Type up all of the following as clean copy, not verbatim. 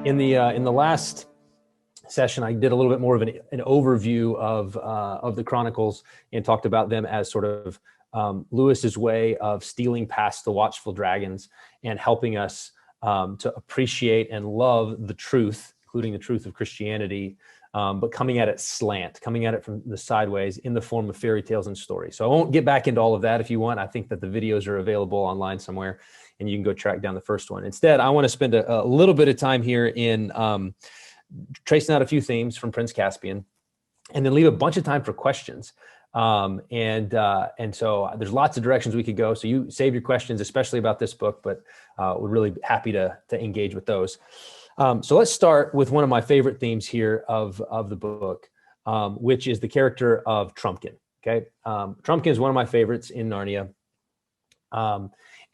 In the last session, I did a little bit more of an overview of the Chronicles and talked about them as sort of Lewis's way of stealing past the watchful dragons and helping us to appreciate and love the truth, including the truth of Christianity, but coming at it slant, coming at it from the sideways in the form of fairy tales and stories. So I won't get back into all of that. If you want, I think that the videos are available online somewhere, and you can go track down the first one. Instead, I want to spend a little bit of time here in tracing out a few themes from Prince Caspian, and then leave a bunch of time for questions. And so there's lots of directions we could go. So you save your questions, especially about this book, but we're really happy to engage with those. So let's start with one of my favorite themes here of the book, which is the character of Trumpkin. Okay, Trumpkin is one of my favorites in Narnia.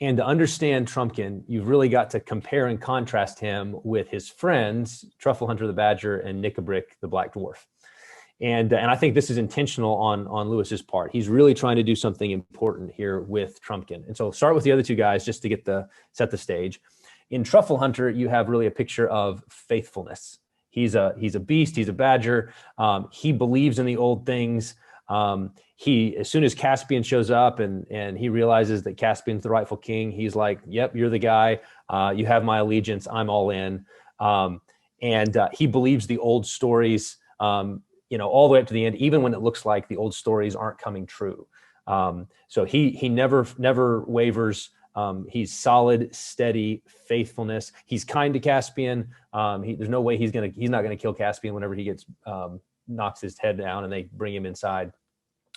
And to understand Trumpkin, you've really got to compare and contrast him with his friends, Truffle Hunter the Badger and Nickabrick the Black Dwarf. And I think this is intentional on Lewis's part. He's really trying to do something important here with Trumpkin. And so start with the other two guys just to set the stage. In Truffle Hunter, you have really a picture of faithfulness. He's a beast. He's a badger. He believes in the old things. As soon as Caspian shows up and he realizes that Caspian's the rightful king, he's like, "Yep, you're the guy. You have my allegiance. I'm all in." And he believes the old stories, all the way up to the end, even when it looks like the old stories aren't coming true. So he never wavers. He's solid, steady faithfulness. He's kind to Caspian. There's no way he's not gonna kill Caspian whenever he gets knocks his head down and they bring him inside.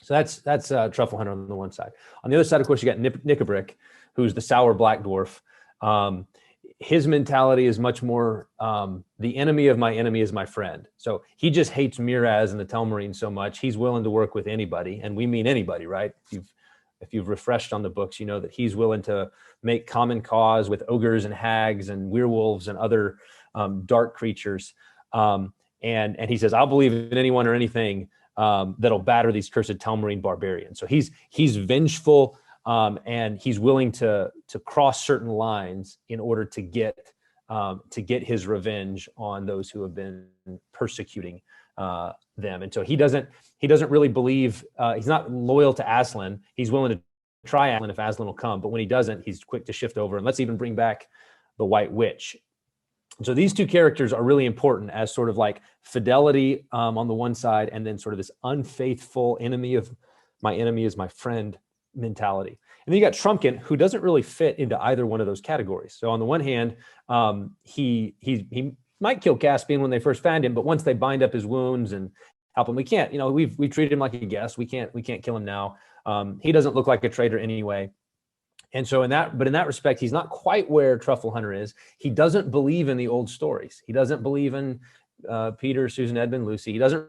So that's Truffle Hunter on the one side. On the other side, of course, you got Nickabrick, who's the sour black dwarf. His mentality is much more the enemy of my enemy is my friend. So he just hates Miraz and the Telmarine so much, he's willing to work with anybody, and we mean anybody, right? If you've refreshed on the books, you know that he's willing to make common cause with ogres and hags and werewolves and other dark creatures. And he says, "I'll believe in anyone or anything that'll batter these cursed Telmarine barbarians." So he's vengeful, and he's willing to cross certain lines in order to get his revenge on those who have been persecuting them. And so he doesn't really believe, he's not loyal to Aslan. He's willing to try Aslan if Aslan will come, but when he doesn't, he's quick to shift over and let's even bring back the White Witch. So these two characters are really important as sort of like fidelity on the one side, and then sort of this unfaithful enemy of my enemy is my friend mentality. And then you got Trumpkin, who doesn't really fit into either one of those categories. So on the one hand, he might kill Caspian when they first find him, but once they bind up his wounds and help him, we can't. We've treated him like a guest. We can't kill him now. He doesn't look like a traitor anyway. And so in that respect, he's not quite where Truffle Hunter is. He doesn't believe in the old stories. He doesn't believe in Peter, Susan, Edmund, Lucy. He doesn't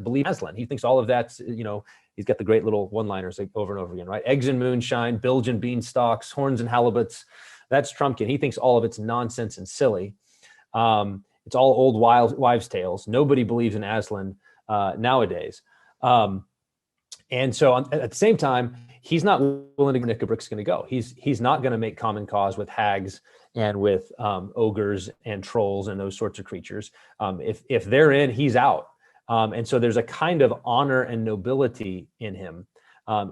believe in Aslan. He thinks all of that's, he's got the great little one-liners like over and over again, right? Eggs and moonshine, bilge and beanstalks, horns and halibuts. That's Trumpkin. He thinks all of it's nonsense and silly. It's all old wives' tales. Nobody believes in Aslan nowadays. And so at the same time, he's not willing to go. Nickabrick's going to go. He's not going to make common cause with hags and with ogres and trolls and those sorts of creatures. If they're in, he's out. And so there's a kind of honor and nobility in him.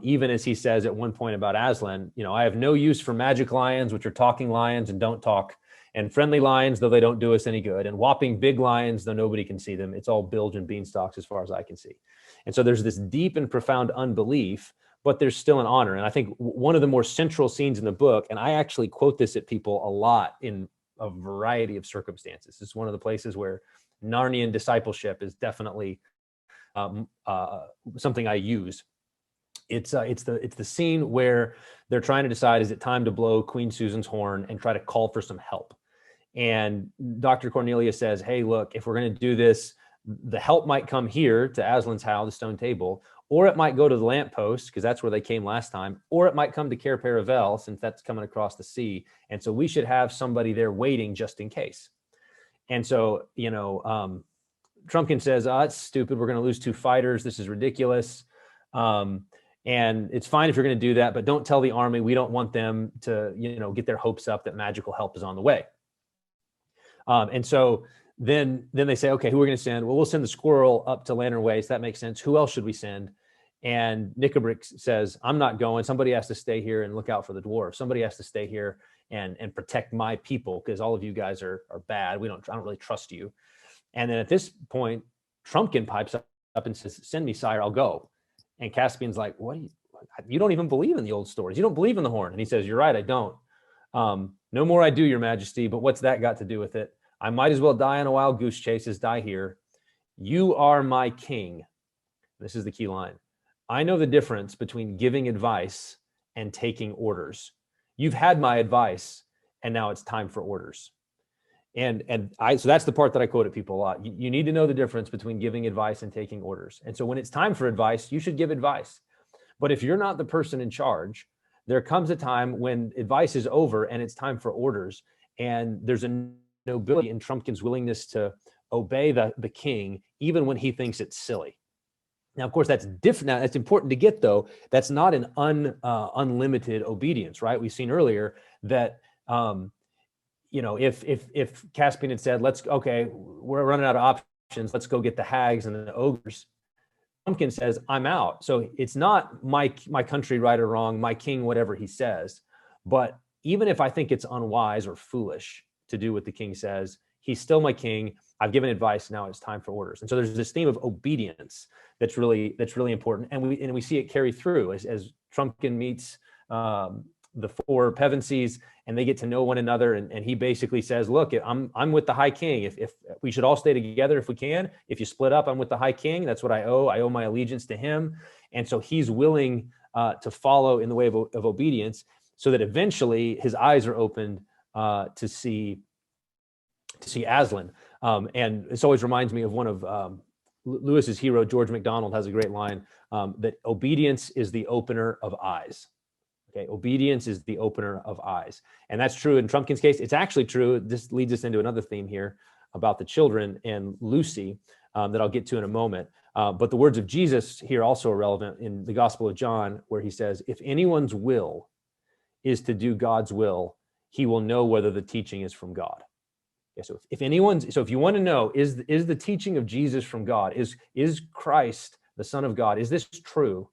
Even as he says at one point about Aslan, I have no use for magic lions, which are talking lions and don't talk, and friendly lions, though they don't do us any good, and whopping big lions, though nobody can see them. It's all bilge and beanstalks as far as I can see. And so there's this deep and profound unbelief, but there's still an honor. And I think one of the more central scenes in the book, and I actually quote this at people a lot in a variety of circumstances. It's one of the places where Narnian discipleship is definitely something I use. It's the scene where they're trying to decide, is it time to blow Queen Susan's horn and try to call for some help? And Dr. Cornelia says, "Hey, look, if we're going to do this, the help might come here to Aslan's house, the stone table, or it might go to the lamppost, because that's where they came last time, or it might come to Cair Paravel, since that's coming across the sea. And so we should have somebody there waiting just in case." And so, Trumpkin says, "It's stupid. We're going to lose 2 fighters. This is ridiculous. And it's fine if you're going to do that, but don't tell the army. We don't want them to, get their hopes up that magical help is on the way." And so then they say, okay, who are we going to send? Well, we'll send the squirrel up to Lantern Ways. That makes sense. Who else should we send? And Nickabrick says, I'm not going. Somebody has to stay here and look out for the dwarf. Somebody has to stay here and protect my people, because all of you guys are bad. I don't really trust you. And then at this point, Trumpkin pipes up and says, send me, sire, I'll go. And Caspian's like, what? You don't even believe in the old stories. You don't believe in the horn. And he says, you're right, I don't. No more I do, your majesty, but what's that got to do with it? I might as well die on a wild goose chase as die here. You are my king. This is the key line. I know the difference between giving advice and taking orders. You've had my advice, and now it's time for orders. So that's the part that I quote at people a lot. You need to know the difference between giving advice and taking orders. And so when it's time for advice, you should give advice. But if you're not the person in charge, there comes a time when advice is over and it's time for orders. And there's a nobility in Trumpkin's willingness to obey the king, even when he thinks it's silly. Now, of course, that's different. Now, that's important to get, though. That's not an unlimited obedience, right? We've seen earlier that, if Caspian had said, we're running out of options, let's go get the hags and the ogres, Trumpkin says, I'm out. So it's not my country right or wrong, my king, whatever he says. But even if I think it's unwise or foolish to do what the king says, he's still my king. I've given advice. Now it's time for orders. And so there's this theme of obedience that's really important. And we see it carry through as Trumpkin meets the four Pevensies, and they get to know one another. And he basically says, look, I'm with the High King. If we should all stay together if we can. If you split up, I'm with the High King. That's what I owe. I owe my allegiance to him. And so he's willing to follow in the way of obedience, so that eventually his eyes are opened to see Aslan. And this always reminds me of one of Lewis's hero, George MacDonald, has a great line that obedience is the opener of eyes. Okay, obedience is the opener of eyes. And that's true in Trumpkin's case. It's actually true. This leads us into another theme here about the children and Lucy that I'll get to in a moment. But the words of Jesus here also are relevant in the Gospel of John, where he says, if anyone's will is to do God's will, he will know whether the teaching is from God. Yeah, so if you want to know, is the teaching of Jesus from God? Is Christ the Son of God? Is this true?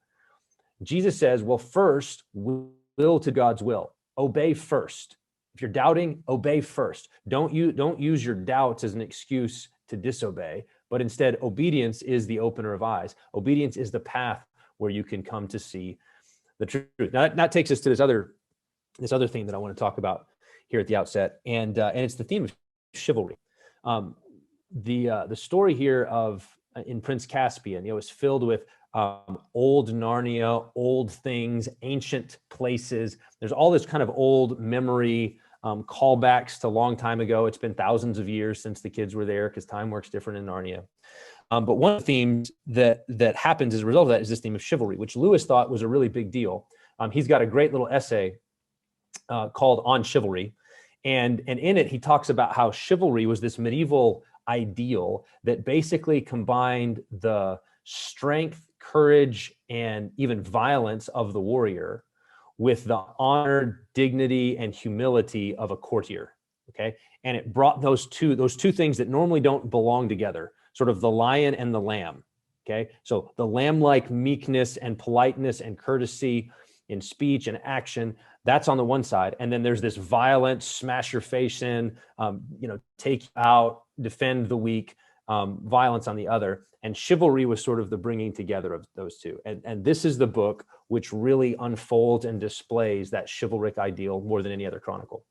Jesus says, well, first, will to God's will. Obey first. If you're doubting, obey first. Don't use your doubts as an excuse to disobey, but instead, obedience is the opener of eyes. Obedience is the path where you can come to see the truth. Now, that takes us to this other theme that I want to talk about here at the outset, and it's the theme of chivalry. The story here in Prince Caspian, is filled with old Narnia, old things, ancient places. There's all this kind of old memory, callbacks to a long time ago. It's been thousands of years since the kids were there, because time works different in Narnia. But one of the themes that happens as a result of that is this theme of chivalry, which Lewis thought was a really big deal. He's got a great little essay called On Chivalry. And in it, he talks about how chivalry was this medieval ideal that basically combined the strength, courage, and even violence of the warrior with the honor, dignity, and humility of a courtier. Okay, and it brought those two things that normally don't belong together, sort of the lion and the lamb. Okay, so the lamb-like meekness and politeness and courtesy in speech and action, that's on the one side. And then there's this violent, smash your face in, take you out, defend the weak, violence on the other. And chivalry was sort of the bringing together of those two. And this is the book which really unfolds and displays that chivalric ideal more than any other chronicle.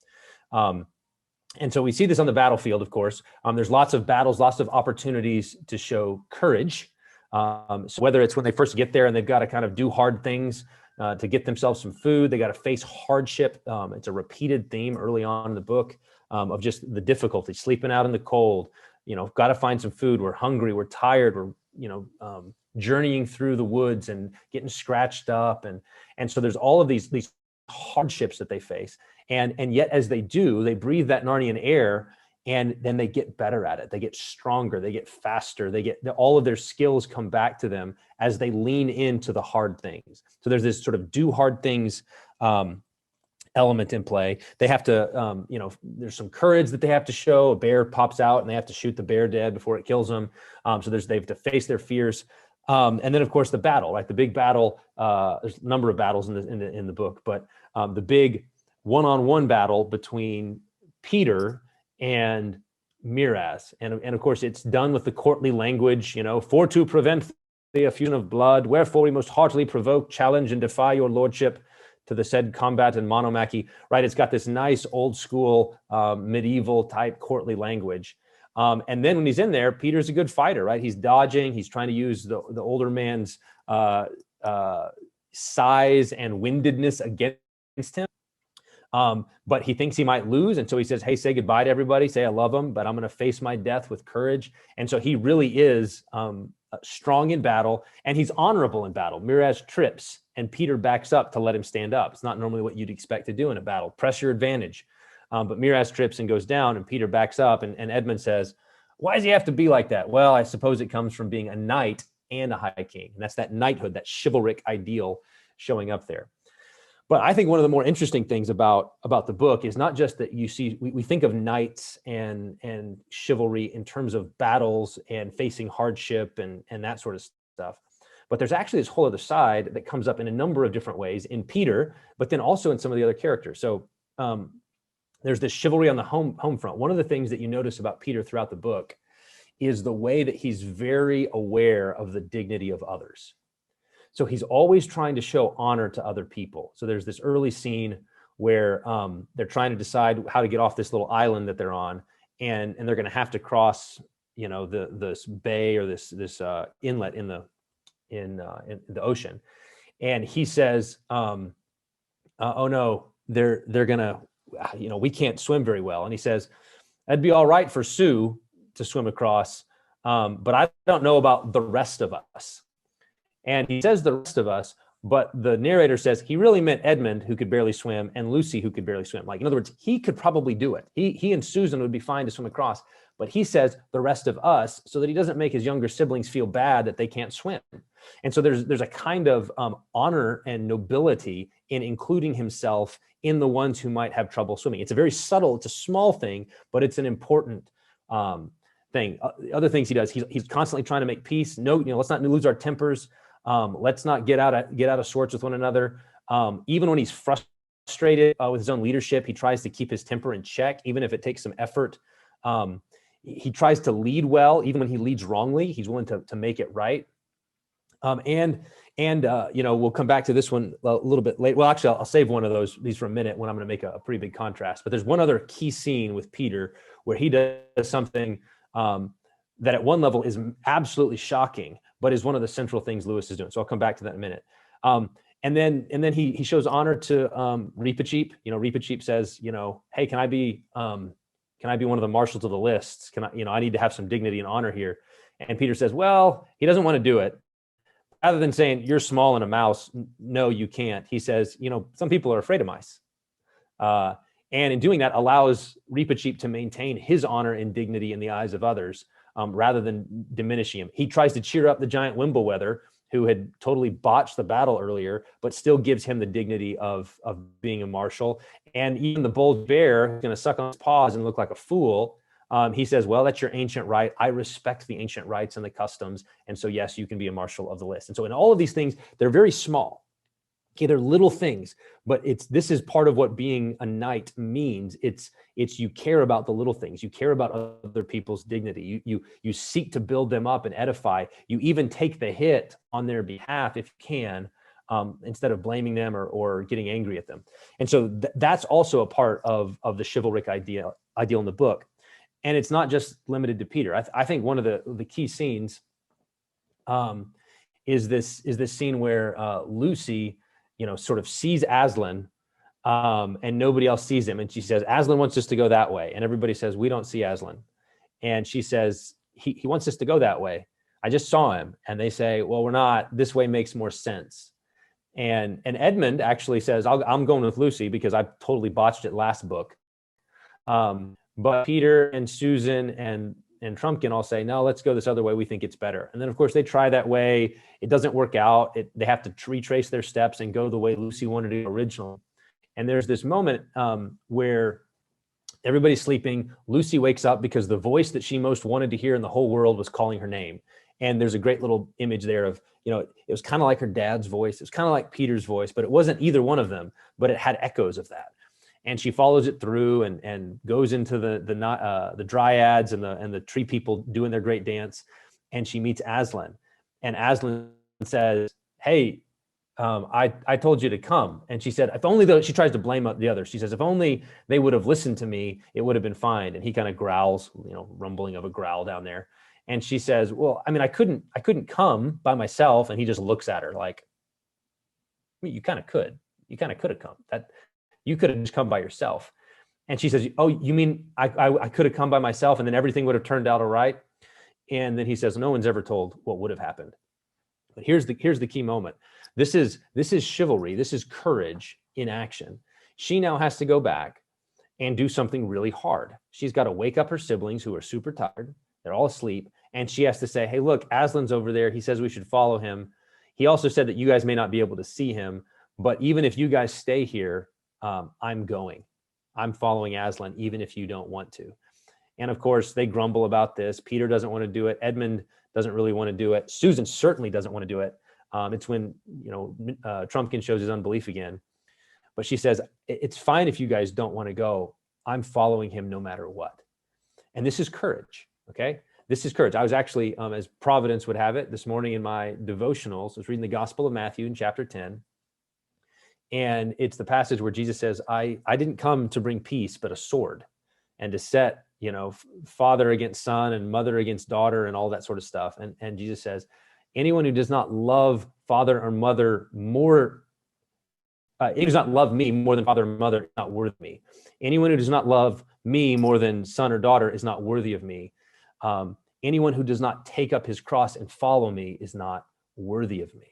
And so we see this on the battlefield, of course. There's lots of battles, lots of opportunities to show courage. So whether it's when they first get there and they've got to kind of do hard things to get themselves some food, they got to face hardship. It's a repeated theme early on in the book of just the difficulty, sleeping out in the cold, got to find some food. We're hungry, we're tired, we're, journeying through the woods and getting scratched up. And so there's all of these hardships that they face. And yet as they do, they breathe that Narnian air, and then they get better at it. They get stronger, they get faster, all of their skills come back to them as they lean into the hard things. So there's this sort of do hard things element in play. They have to, there's some courage that they have to show. A bear pops out and they have to shoot the bear dead before it kills them. So they have to face their fears. And then of course the battle, right? The big battle, there's a number of battles in the book, but the big one-on-one battle between Peter and Miraz. And of course it's done with the courtly language, for to prevent the effusion of blood, wherefore we most heartily provoke, challenge, and defy your lordship to the said combat and monomachy, right? It's got this nice old school medieval type courtly language. And then when he's in there, Peter's a good fighter, right? He's dodging, he's trying to use the older man's size and windedness against him. But he thinks he might lose. And so he says, hey, say goodbye to everybody, say I love them, but I'm going to face my death with courage. And so he really is strong in battle, and he's honorable in battle. Miraz trips and Peter backs up to let him stand up. It's not normally what you'd expect to do in a battle. Press your advantage. But Miraz trips and goes down, and Peter backs up, and Edmund says, why does he have to be like that? Well, I suppose it comes from being a knight and a high king. And that's that knighthood, that chivalric ideal showing up there. But I think one of the more interesting things about the book is not just that you see, we think of knights and chivalry in terms of battles and facing hardship and that sort of stuff. But there's actually this whole other side that comes up in a number of different ways in Peter, but then also in some of the other characters. So there's this chivalry on the home front. One of the things that you notice about Peter throughout the book is the way that he's very aware of the dignity of others. So he's always trying to show honor to other people. So there's this early scene where they're trying to decide how to get off this little island that they're on, and they're going to have to cross, this bay or this inlet in the ocean. And he says, "Oh no, they're gonna, we can't swim very well." And he says, "That'd be all right for Sue to swim across, but I don't know about the rest of us." And he says the rest of us, but the narrator says he really meant Edmund, who could barely swim, and Lucy, who could barely swim. Like, in other words, he could probably do it. He and Susan would be fine to swim across, but he says the rest of us so that he doesn't make his younger siblings feel bad that they can't swim. And so there's a kind of honor and nobility in including himself in the ones who might have trouble swimming. It's a very subtle, it's a small thing, but it's an important thing. Other things he does, he's constantly trying to make peace. No, let's not lose our tempers. Let's not get out of sorts with one another. Even when he's frustrated with his own leadership, he tries to keep his temper in check, even if it takes some effort. He tries to lead well, even when he leads wrongly. He's willing to make it right. And we'll come back to this one a little bit later. Well, actually, I'll save one of these for a minute when I'm going to make a pretty big contrast. But there's one other key scene with Peter where he does something that at one level is absolutely shocking, but is one of the central things Lewis is doing. So I'll come back to that in a minute. And then he shows honor to Reepicheep. Reepicheep says, hey, can I be one of the marshals of the lists? I need to have some dignity and honor here. And Peter says, well, he doesn't want to do it. Rather than saying you're small and a mouse, no, you can't. He says, some people are afraid of mice. And in doing that allows Reepicheep to maintain his honor and dignity in the eyes of others, rather than diminishing him. He tries to cheer up the giant Wimbleweather, who had totally botched the battle earlier, but still gives him the dignity of being a marshal. And even the bold bear, who's going to suck on his paws and look like a fool, he says, well, that's your ancient right. I respect the ancient rights and the customs. And so, yes, you can be a marshal of the list. And so in all of these things, they're very small. Okay, they're little things, but this is part of what being a knight means. It's you care about the little things. You care about other people's dignity. You seek to build them up and edify. You even take the hit on their behalf if you can, instead of blaming them or getting angry at them. And so that's also a part of the chivalric ideal in the book. And it's not just limited to Peter. I think one of the key scenes is this scene where Lucy, sort of sees Aslan, and nobody else sees him. And she says, Aslan wants us to go that way. And everybody says, we don't see Aslan. And she says, he wants us to go that way. I just saw him. And they say, well, we're not, this way makes more sense. And Edmund actually says, I'm going with Lucy because I totally botched it last book. But Peter and Susan and Trumpkin all say, no, let's go this other way. We think it's better. And then, of course, they try that way. It doesn't work out. They have to retrace their steps and go the way Lucy wanted to originally. And there's this moment where everybody's sleeping. Lucy wakes up because the voice that she most wanted to hear in the whole world was calling her name. And there's a great little image there of, it was kind of like her dad's voice. It was kind of like Peter's voice, but it wasn't either one of them, but it had echoes of that. And she follows it through and goes into the dryads and the tree people doing their great dance. And she meets Aslan. And Aslan says, hey, I told you to come. And she said, if only though, she tries to blame the others. She says, if only they would have listened to me, it would have been fine. And he kind of growls, rumbling of a growl down there. And she says, well, I mean, I couldn't come by myself. And he just looks at her like, well, you kind of could have come. That you could have just come by yourself. And she says, oh, you mean I could have come by myself and then everything would have turned out all right? And then he says, no one's ever told what would have happened. But here's the key moment. This is chivalry. This is courage in action. She now has to go back and do something really hard. She's got to wake up her siblings who are super tired. They're all asleep. And she has to say, hey, look, Aslan's over there. He says we should follow him. He also said that you guys may not be able to see him, but even if you guys stay here, I'm going. I'm following Aslan, even if you don't want to. And of course, they grumble about this. Peter doesn't want to do it. Edmund doesn't really want to do it. Susan certainly doesn't want to do it. It's when, Trumpkin shows his unbelief again. But she says, it's fine if you guys don't want to go. I'm following him no matter what. And this is courage, okay? This is courage. I was actually, as Providence would have it, this morning in my devotionals, I was reading the Gospel of Matthew in chapter 10. And it's the passage where Jesus says, I didn't come to bring peace, but a sword, and to set, father against son and mother against daughter and all that sort of stuff. And Jesus says, anyone who does not love father or mother more, he does not love me more than father or mother is not worth me. Anyone who does not love me more than son or daughter is not worthy of me. Anyone who does not take up his cross and follow me is not worthy of me.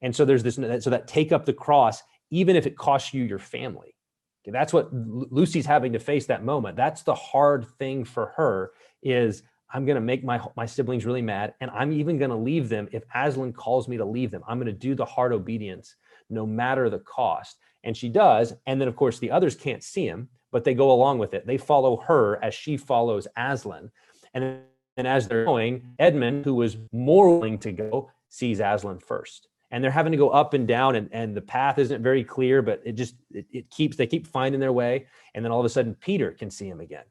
And so there's this, so that take up the cross, even if it costs you your family. Okay, that's what Lucy's having to face that moment. That's the hard thing for her is, I'm going to make my siblings really mad, and I'm even going to leave them if Aslan calls me to leave them. I'm going to do the hard obedience no matter the cost. And she does. And then, of course, the others can't see him, but they go along with it. They follow her as she follows Aslan. And as they're going, Edmund, who was more willing to go, sees Aslan first. And they're having to go up and down, and the path isn't very clear, but they keep finding their way. And then all of a sudden, Peter can see him again.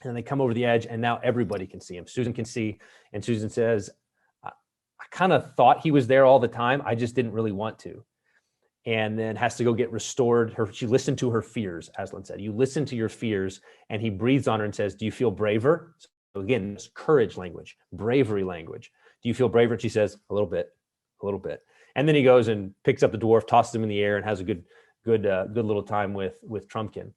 And they come over the edge, and now everybody can see him. Susan can see, and Susan says, I kind of thought he was there all the time. I just didn't really want to. And then has to go get restored. She listened to her fears, Aslan said. You listen to your fears, and he breathes on her and says, do you feel braver? So again, it's courage language, bravery language. Do you feel braver? And she says, a little bit. And then he goes and picks up the dwarf, tosses him in the air, and has a good little time with Trumpkin.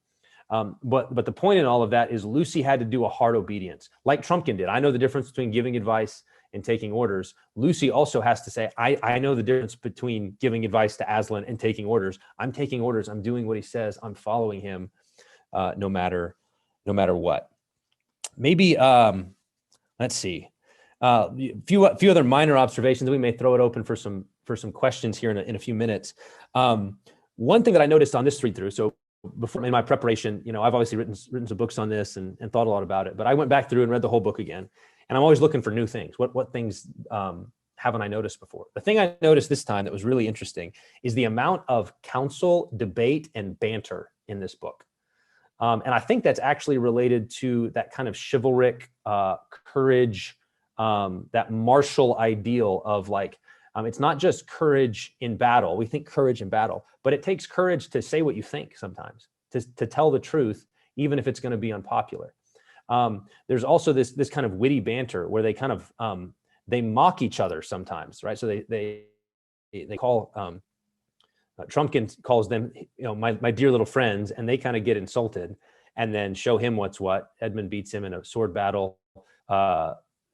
But the point in all of that is Lucy had to do a hard obedience, like Trumpkin did. I know the difference between giving advice and taking orders. Lucy also has to say, I know the difference between giving advice to Aslan and taking orders. I'm taking orders. I'm doing what he says. I'm following him, no matter what. Maybe let's see. A few other minor observations. We may throw it open for some questions here in a few minutes. One thing that I noticed on this read through, so before in my preparation, I've obviously written some books on this and thought a lot about it, but I went back through and read the whole book again, and I'm always looking for new things. What things haven't I noticed before? The thing I noticed this time that was really interesting is the amount of counsel, debate, and banter in this book. And I think that's actually related to that kind of chivalric courage, that martial ideal of like, it's not just courage in battle. We think courage in battle, but it takes courage to say what you think sometimes, to tell the truth, even if it's going to be unpopular. There's also this kind of witty banter where they kind of, they mock each other sometimes, right? So they call, Trumpkin calls them, my dear little friends, and they kind of get insulted and then show him what's what. Edmund beats him in a sword battle.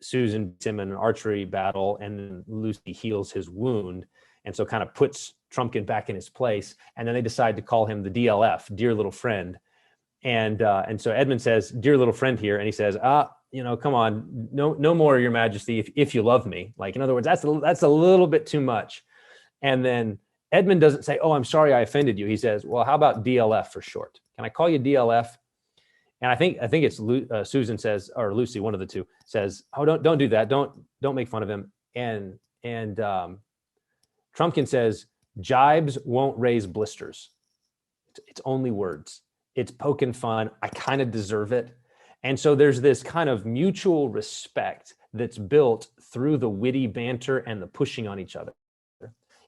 Susan beats him in an archery battle, and then Lucy heals his wound, and so kind of puts Trumpkin back in his place. And then they decide to call him the DLF, dear little friend. And so Edmund says, dear little friend here, and he says, come on, no more, Your Majesty, if you love me. Like, in other words, that's a little bit too much. And then Edmund doesn't say, "Oh, I'm sorry I offended you." He says, "Well, how about DLF for short? Can I call you DLF?" And I think it's Susan says, or Lucy, one of the two says, "Oh, don't do that. Don't make fun of him." And Trumpkin says, "Jibes won't raise blisters. It's only words. It's poking fun. I kind of deserve it." And so there's this kind of mutual respect that's built through the witty banter and the pushing on each other.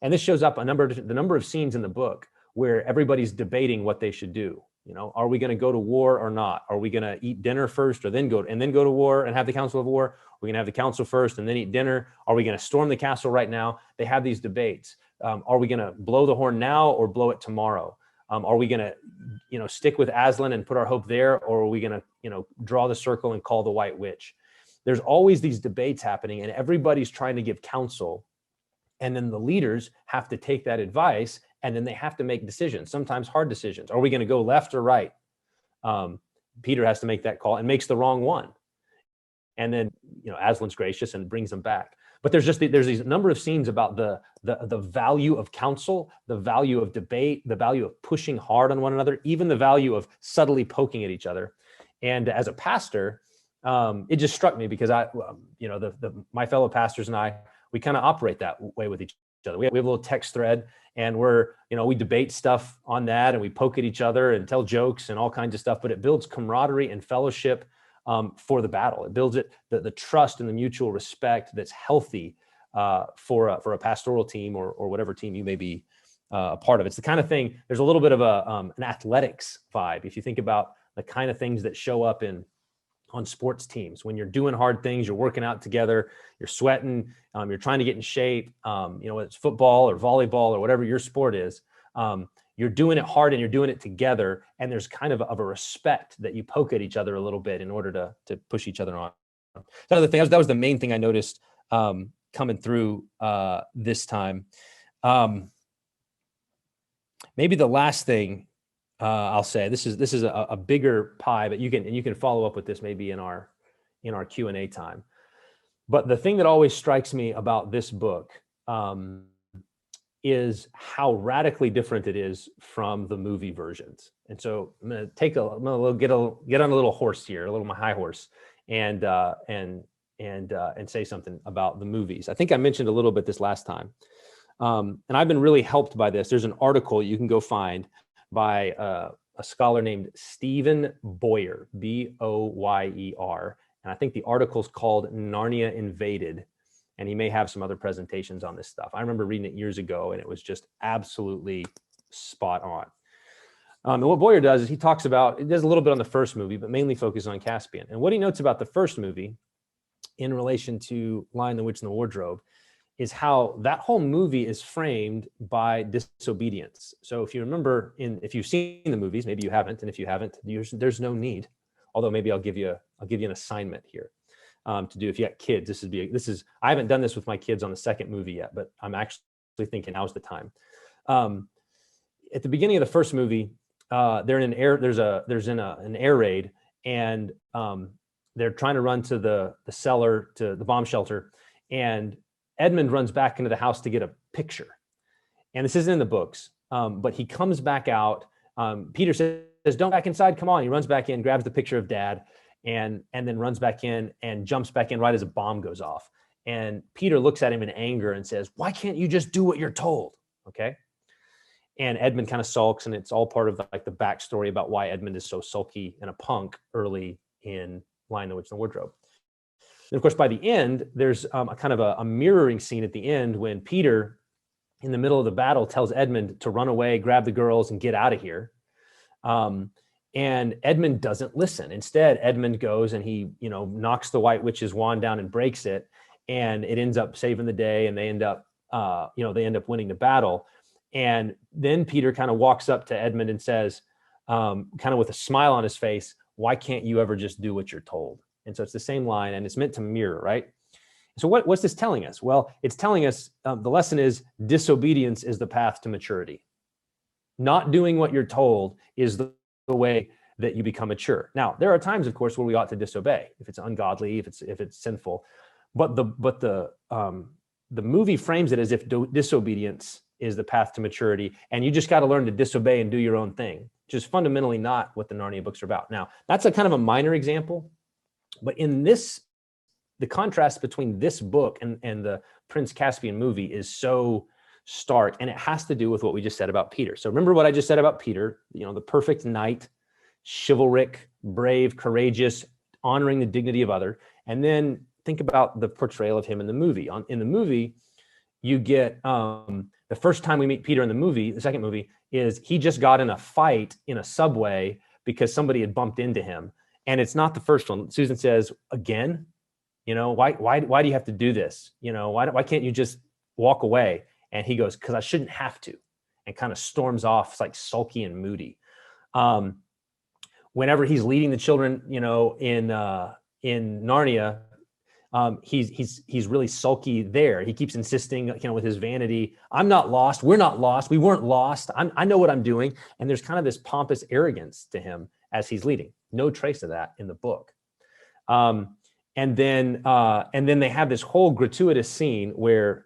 And this shows up the number of scenes in the book where everybody's debating what they should do. You know, are we going to go to war or not? Are we going to eat dinner first or then go to war and have the Council of War? Are we going to have the council first and then eat dinner? Are we going to storm the castle right now? They have these debates. Are we going to blow the horn now or blow it tomorrow? Are we going to, stick with Aslan and put our hope there, or are we going to, draw the circle and call the White Witch? There's always these debates happening, and everybody's trying to give counsel, and then the leaders have to take that advice, and then they have to make decisions, sometimes hard decisions. Are we going to go left or right? Peter has to make that call and makes the wrong one, and then Aslan's gracious and brings them back. But there's these number of scenes about the value of counsel, the value of debate, the value of pushing hard on one another, even the value of subtly poking at each other. And as a pastor, it just struck me because my fellow pastors and I, we kind of operate that way with each other. We have a little text thread, and we debate stuff on that, and we poke at each other and tell jokes and all kinds of stuff. But it builds camaraderie and fellowship for the battle. It builds the trust and the mutual respect that's healthy for a pastoral team or whatever team you may be a part of. It's the kind of thing. There's a little bit of an athletics vibe if you think about the kind of things that show up on sports teams. When you're doing hard things, you're working out together, you're sweating, you're trying to get in shape. Whether it's football or volleyball or whatever your sport is. You're doing it hard and you're doing it together. And there's kind of a respect that you poke at each other a little bit in order to push each other on. Another thing, that was the main thing I noticed coming through this time. Maybe the last thing I'll say, this is a bigger pie, but you can follow up with this maybe in our Q&A time. But the thing that always strikes me about this book is how radically different it is from the movie versions. And so I'm going to get on a little horse here, my high horse, and say something about the movies. I think I mentioned a little bit this last time, and I've been really helped by this. There's an article you can go find by a scholar named Stephen Boyer, Boyer, and I think the article's called Narnia Invaded. And he may have some other presentations on this stuff. I remember reading it years ago, and it was just absolutely spot on. And what Boyer does is he does a little bit on the first movie, but mainly focuses on Caspian. And what he notes about the first movie in relation to Lion, the Witch, and the Wardrobe is how that whole movie is framed by disobedience. So if you remember, if you've seen the movies, maybe you haven't, and if you haven't, there's no need. Although maybe I'll give you an assignment here. To do if you got kids. This is I haven't done this with my kids on the second movie yet, but I'm actually thinking now's the time. At the beginning of the first movie, they're in an air raid, and they're trying to run to the cellar, to the bomb shelter, and Edmund runs back into the house to get a picture. And this isn't in the books, but he comes back out. Peter says, "Don't back inside, come on." He runs back in, grabs the picture of Dad, and then runs back in and jumps back in right as a bomb goes off. And Peter looks at him in anger and says, "Why can't you just do what you're told?" Okay. And Edmund kind of sulks, and it's all part of the backstory about why Edmund is so sulky and a punk early in Lion, the Witch, and the Wardrobe. And of course, by the end, there's a kind of a mirroring scene at the end when Peter, in the middle of the battle, tells Edmund to run away, grab the girls, and get out of here. And Edmund doesn't listen. Instead, Edmund goes and he, knocks the White Witch's wand down and breaks it, and it ends up saving the day, and they end up winning the battle. And then Peter kind of walks up to Edmund and says, kind of with a smile on his face, "Why can't you ever just do what you're told?" And so it's the same line, and it's meant to mirror, right? So what's this telling us? Well, it's telling us the lesson is disobedience is the path to maturity. Not doing what you're told is the way that you become mature. Now, there are times, of course, where we ought to disobey if it's ungodly, if it's sinful. But the movie frames it as if disobedience is the path to maturity, and you just got to learn to disobey and do your own thing, which is fundamentally not what the Narnia books are about. Now, that's a kind of a minor example, but in this, the contrast between this book and the Prince Caspian movie is so stark, and it has to do with what we just said about Peter. So remember what I just said about Peter, you know, the perfect knight, chivalric, brave, courageous, honoring the dignity of other. And then think about the portrayal of him in the movie. In the movie, you get the first time we meet Peter in the movie, the second movie, is he just got in a fight in a subway because somebody had bumped into him. And it's not the first one. Susan says, again, you know, why do you have to do this? You know, why can't you just walk away? And he goes, because I shouldn't have to, and kind of storms off. It's like sulky and moody. Whenever he's leading the children, you know, in Narnia, he's really sulky there. He keeps insisting, you know, with his vanity, I'm not lost. We're not lost. We weren't lost. I know what I'm doing. And there's kind of this pompous arrogance to him as he's leading. No trace of that in the book. And then they have this whole gratuitous scene where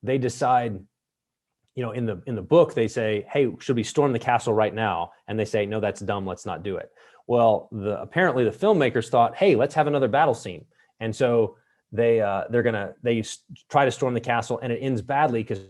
they decide, you know, in the book, they say, hey, should we storm the castle right now? And they say, no, that's dumb. Let's not do it. Well, apparently the filmmakers thought, hey, let's have another battle scene. And so they try to storm the castle, and it ends badly because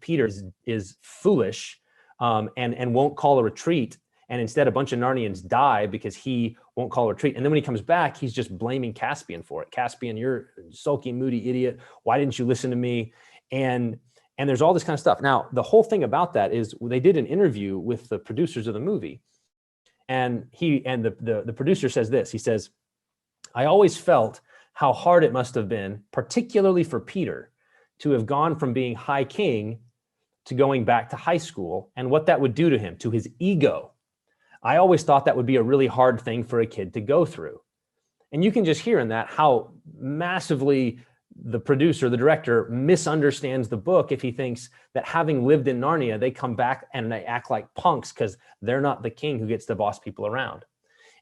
Peter is foolish and won't call a retreat. And instead, a bunch of Narnians die because he won't call a retreat. And then when he comes back, he's just blaming Caspian for it. Caspian, you're a sulky, moody idiot. Why didn't you listen to me? And there's all this kind of stuff. Now, the whole thing about that is they did an interview with the producers of the movie. And the producer says this. He says, I always felt how hard it must have been, particularly for Peter, to have gone from being High King to going back to high school, and what that would do to him, to his ego. I always thought that would be a really hard thing for a kid to go through. And you can just hear in that how massively the producer, the director, misunderstands the book if he thinks that having lived in Narnia, they come back and they act like punks because they're not the king who gets to boss people around.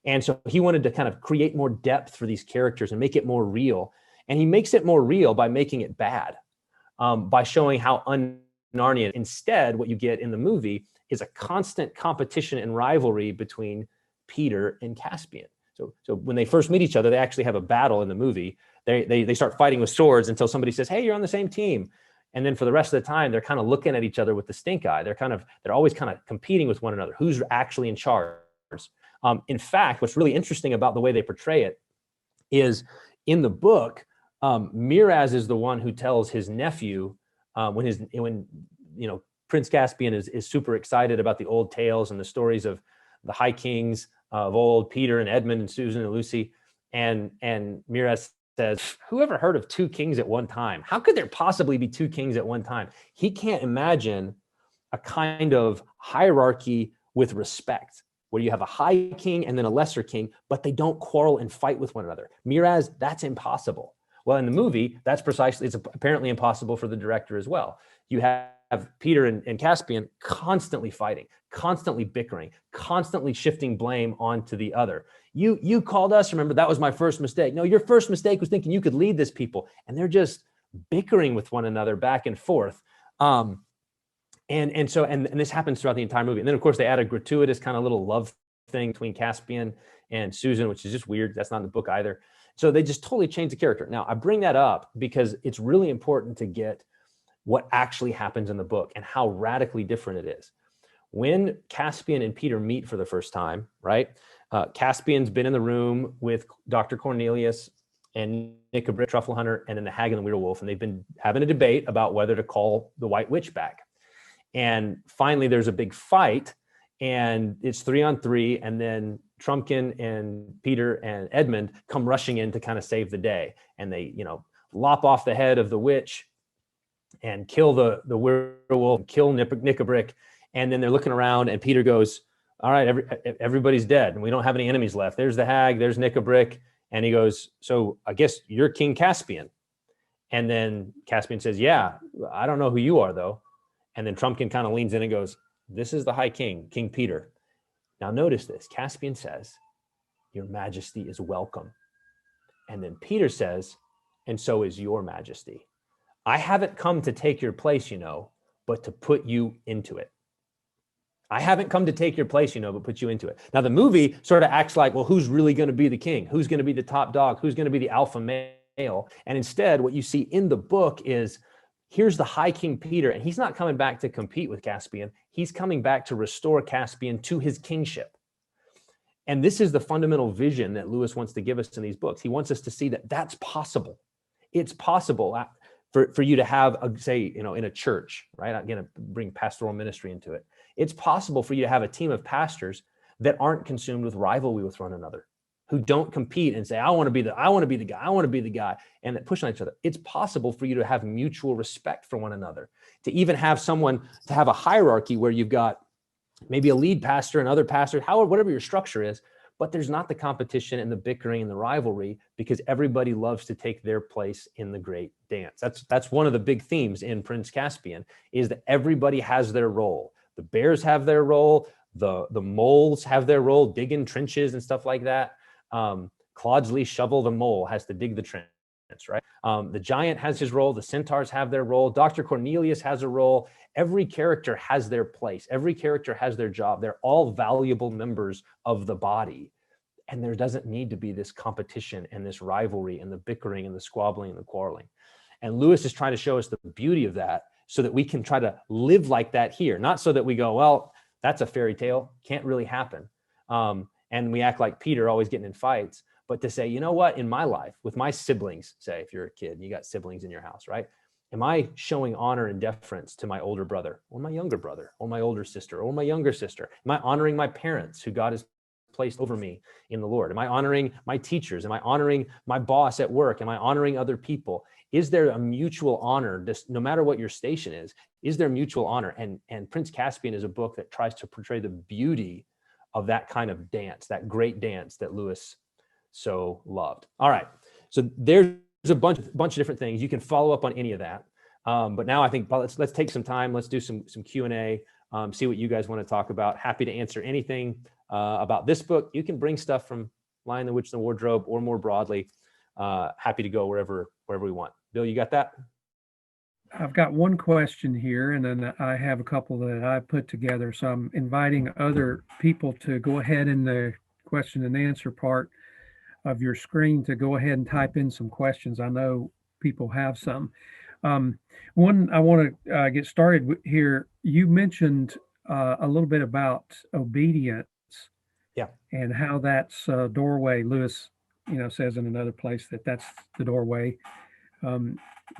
And so he wanted to kind of create more depth for these characters and make it more real. And he makes it more real by making it bad, by showing how un-Narnian. Instead, what you get in the movie is a constant competition and rivalry between Peter and Caspian. So when they first meet each other, they actually have a battle in the movie. They start fighting with swords until somebody says, hey, you're on the same team. And then for the rest of the time, they're kind of looking at each other with the stink eye. They're always kind of competing with one another. Who's actually in charge? In fact, what's really interesting about the way they portray it is in the book, Miraz is the one who tells his nephew when Prince Caspian is super excited about the old tales and the stories of the high kings of old, Peter and Edmund and Susan and Lucy. And Miraz says, who ever heard of two kings at one time? How could there possibly be two kings at one time? He can't imagine a kind of hierarchy with respect, where you have a high king and then a lesser king, but they don't quarrel and fight with one another. Miraz, that's impossible. Well, in the movie, it's apparently impossible for the director as well. You have Peter and Caspian constantly fighting, constantly bickering, constantly shifting blame onto the other. You called us, remember, that was my first mistake. No, your first mistake was thinking you could lead this people. And they're just bickering with one another back and forth. And this happens throughout the entire movie. And then, of course, they add a gratuitous kind of little love thing between Caspian and Susan, which is just weird. That's not in the book either. So they just totally change the character. Now, I bring that up because it's really important to get what actually happens in the book and how radically different it is. When Caspian and Peter meet for the first time, right? Caspian's been in the room with Dr. Cornelius and Nickabrick, Truffle Hunter, and then the Hag and the Werewolf, and they've been having a debate about whether to call the White Witch back. And finally, there's a big fight, and it's 3-on-3, and then Trumpkin and Peter and Edmund come rushing in to kind of save the day. And they, lop off the head of the witch and kill the werewolf, kill Nickabrick. And then they're looking around, and Peter goes, all right, everybody's dead, and we don't have any enemies left. There's the Hag, there's Nickabrick. And he goes, so I guess you're King Caspian. And then Caspian says, yeah, I don't know who you are, though. And then Trumpkin kind of leans in and goes, this is the High King, King Peter. Now notice this. Caspian says, your majesty is welcome. And then Peter says, and so is your majesty. I haven't come to take your place, but to put you into it. I haven't come to take your place, but put you into it. Now, the movie sort of acts like, well, who's really going to be the king? Who's going to be the top dog? Who's going to be the alpha male? And instead, what you see in the book is, here's the High King Peter, and he's not coming back to compete with Caspian. He's coming back to restore Caspian to his kingship. And this is the fundamental vision that Lewis wants to give us in these books. He wants us to see that that's possible. It's possible for you to have, in a church, right? I'm going to bring pastoral ministry into it. It's possible for you to have a team of pastors that aren't consumed with rivalry with one another, who don't compete and say, I want to be the guy, and that push on each other. It's possible for you to have mutual respect for one another, to even have to have a hierarchy where you've got maybe a lead pastor and other pastors, whatever your structure is, but there's not the competition and the bickering and the rivalry, because everybody loves to take their place in the great dance. That's one of the big themes in Prince Caspian, is that everybody has their role. The bears have their role. The moles have their role, digging trenches and stuff like that. Clodsley Shovel the mole has to dig the trench, right? The giant has his role. The centaurs have their role. Dr. Cornelius has a role. Every character has their place. Every character has their job. They're all valuable members of the body. And there doesn't need to be this competition and this rivalry and the bickering and the squabbling and the quarreling. And Lewis is trying to show us the beauty of that, so that we can try to live like that here. Not so that we go, well, that's a fairy tale, can't really happen. And we act like Peter, always getting in fights, but to say, you know what, in my life, with my siblings, say if you're a kid and you got siblings in your house, right? Am I showing honor and deference to my older brother or my younger brother or my older sister or my younger sister? Am I honoring my parents who God has placed over me in the Lord? Am I honoring my teachers? Am I honoring my boss at work? Am I honoring other people? Is there a mutual honor, no matter what your station is there mutual honor? And Prince Caspian is a book that tries to portray the beauty of that kind of dance, that great dance that Lewis so loved. All right, so there's a bunch of different things. You can follow up on any of that. But now I think let's take some time. Let's do some Q&A, see what you guys want to talk about. Happy to answer anything about this book. You can bring stuff from Lion, the Witch, and the Wardrobe, or more broadly. Happy to go wherever we want. Bill, you got that? I've got one question here, and then I have a couple that I put together. So I'm inviting other people to go ahead in the question and answer part of your screen to go ahead and type in some questions. I know people have some. One, I want to get started here. You mentioned a little bit about obedience, yeah, and how that's a doorway. Lewis, says in another place that that's the doorway.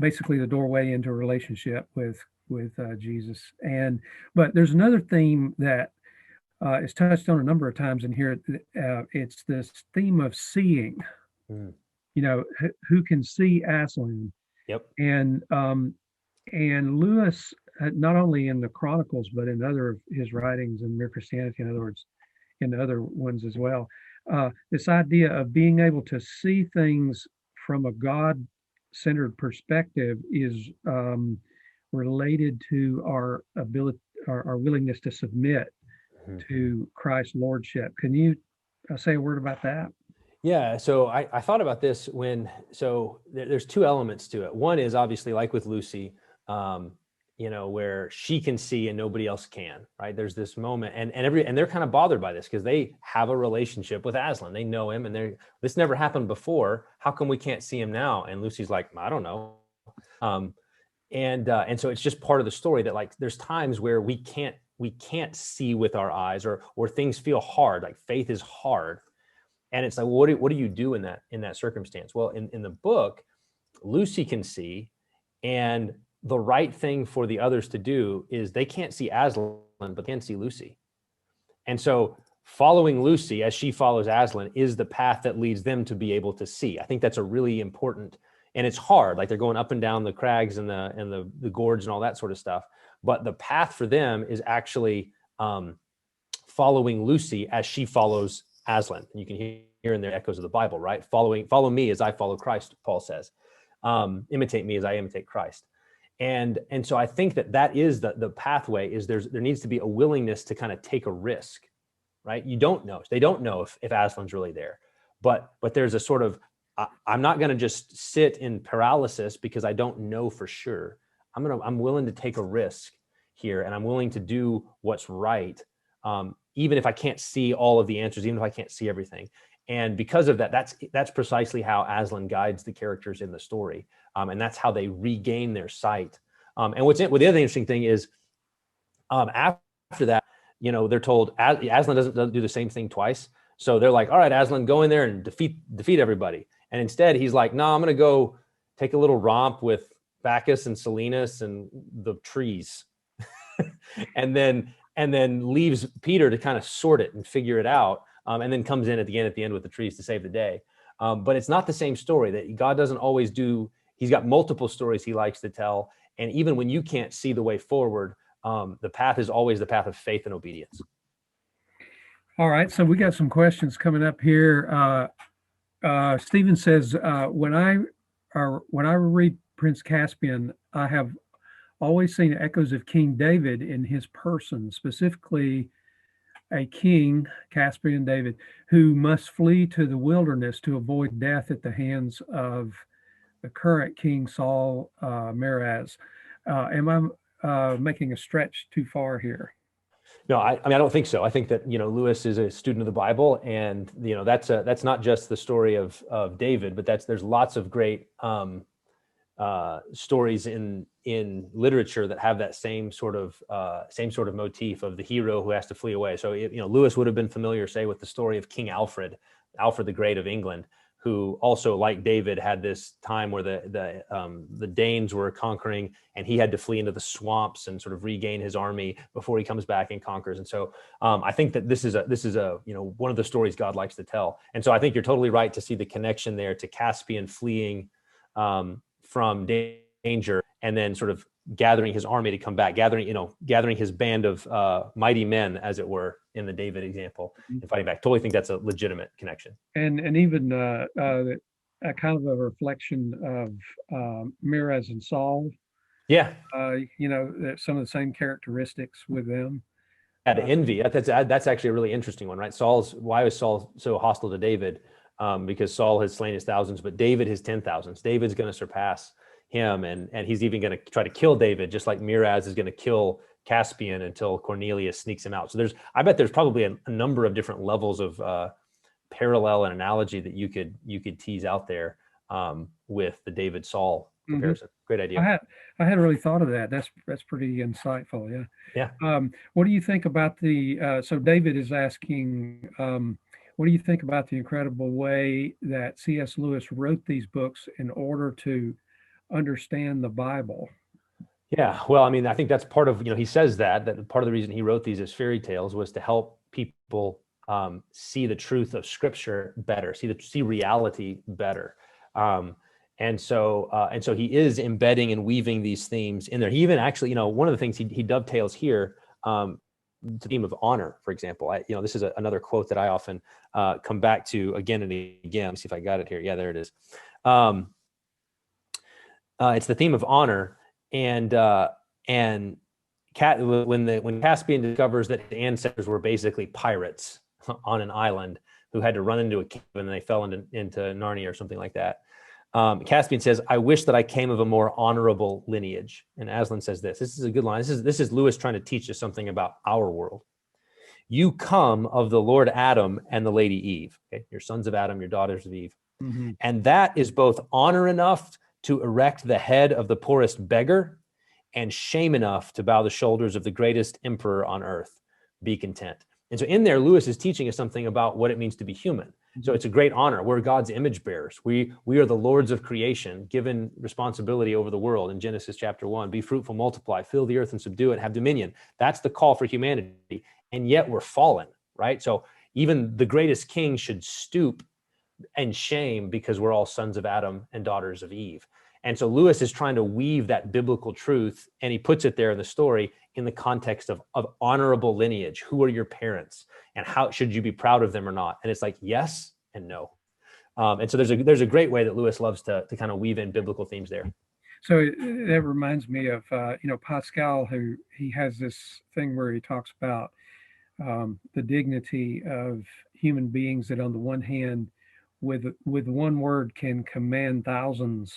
Basically the doorway into a relationship with Jesus. But there's another theme that is touched on a number of times in here. It's this theme of seeing. Who can see Aslan? Yep. And Lewis, not only in the Chronicles but in other of his writings in Mere Christianity, in other words, in other ones as well, this idea of being able to see things from a God-centered perspective is related to our ability, our willingness to submit to Christ's lordship. Can you say a word about that? Yeah, so I thought about this there's two elements to it. One is obviously like with Lucy, where she can see and nobody else can, right? There's this moment, and they're kind of bothered by this because they have a relationship with Aslan. They know him, and this never happened before. How come we can't see him now? And Lucy's like, I don't know. And so it's just part of the story that, like, there's times where we can't see with our eyes, or things feel hard, like faith is hard. And it's like, what do you do in that circumstance? Well, in the book, Lucy can see, and the right thing for the others to do is they can't see Aslan, but they can see Lucy. And so following Lucy as she follows Aslan is the path that leads them to be able to see. I think that's a really important, and it's hard, like they're going up and down the crags and the gorge and all that sort of stuff. But the path for them is actually following Lucy as she follows Aslan. And you can hear in the echoes of the Bible, right? Follow me as I follow Christ, Paul says. Imitate me as I imitate Christ. And so I think that is the pathway. Is there needs to be a willingness to kind of take a risk, right? They don't know if Aslan's really there, but there's a sort of, I'm not going to just sit in paralysis because I don't know for sure. I'm willing to take a risk here, and I'm willing to do what's right, even if I can't see all of the answers, even if I can't see everything. And because of that, that's precisely how Aslan guides the characters in the story, and that's how they regain their sight. And the other interesting thing is, after that, they're told Aslan doesn't do the same thing twice. So they're like, all right, Aslan, go in there and defeat everybody. And instead, he's like, no, I'm going to go take a little romp with Bacchus and Silenus and the trees, and then leaves Peter to kind of sort it and figure it out, and then comes in at the end with the trees to save the day. But it's not the same story. That God doesn't always do. He's got multiple stories he likes to tell, and even when you can't see the way forward, the path is always the path of faith and obedience. All right, so we got some questions coming up here. Stephen says, when I read Prince Caspian, I have always seen echoes of King David in his person, specifically a king, Caspian David, who must flee to the wilderness to avoid death at the hands of the current king, Saul Meraz. Am I making a stretch too far here? No, I mean, I don't think so. I think that, Lewis is a student of the Bible, and, that's not just the story of David, but there's lots of great stories in literature that have that same sort of motif of the hero who has to flee away. So, Lewis would have been familiar, say, with the story of King Alfred the Great of England, who also, like David, had this time where the Danes were conquering, and he had to flee into the swamps and sort of regain his army before he comes back and conquers. And so I think that this is one of the stories God likes to tell. And so I think you're totally right to see the connection there to Caspian fleeing from danger, and then sort of gathering his army to come back, gathering his band of mighty men, as it were, in the David example, and fighting back. Totally think that's a legitimate connection. And even a kind of a reflection of Meraz and Saul. Yeah. Some of the same characteristics with them. Yeah, the envy. That's actually a really interesting one, right? Why was Saul so hostile to David? Because Saul has slain his thousands, but David his 10,000s. David's going to surpass him, and he's even going to try to kill David, just like Meraz is going to kill Caspian until Cornelius sneaks him out. So I bet there's probably a number of different levels of parallel and analogy that you could tease out there with the David Saul comparison. Mm-hmm. Great idea. I hadn't really thought of that. That's pretty insightful. Yeah. Yeah. What do you think about so David is asking, what do you think about the incredible way that C.S. Lewis wrote these books in order to understand the Bible? Yeah, well, I mean, I think that's part of, he says that part of the reason he wrote these as fairy tales was to help people see the truth of Scripture better, see reality better. And so he is embedding and weaving these themes in there. He even actually, one of the things he dovetails here, the theme of honor, for example. This is another quote that I often come back to again and again. Let me see if I got it here. Yeah, there it is. It's the theme of honor, and when Caspian discovers that his ancestors were basically pirates on an island who had to run into a cave and they fell into Narnia or something like that. Caspian says, "I wish that I came of a more honorable lineage." And Aslan says this is a good line. This is Lewis trying to teach us something about our world. "You come of the Lord Adam and the Lady Eve." Okay, your sons of Adam, your daughters of Eve. Mm-hmm. "And that is both honor enough to erect the head of the poorest beggar and shame enough to bow the shoulders of the greatest emperor on earth. Be content." And so in there, Lewis is teaching us something about what it means to be human. So it's a great honor. We're God's image bearers. We are the lords of creation, given responsibility over the world in Genesis chapter 1. Be fruitful, multiply, fill the earth and subdue it, have dominion. That's the call for humanity. And yet we're fallen, right? So even the greatest king should stoop and shame because we're all sons of Adam and daughters of Eve. And so Lewis is trying to weave that biblical truth, and he puts it there in the story in the context of honorable lineage. Who are your parents, and how should you be proud of them or not? And it's like yes and no. And so there's a great way that Lewis loves to kind of weave in biblical themes there. So that reminds me of Pascal, who he has this thing where he talks about the dignity of human beings that on the one hand, with one word can command thousands.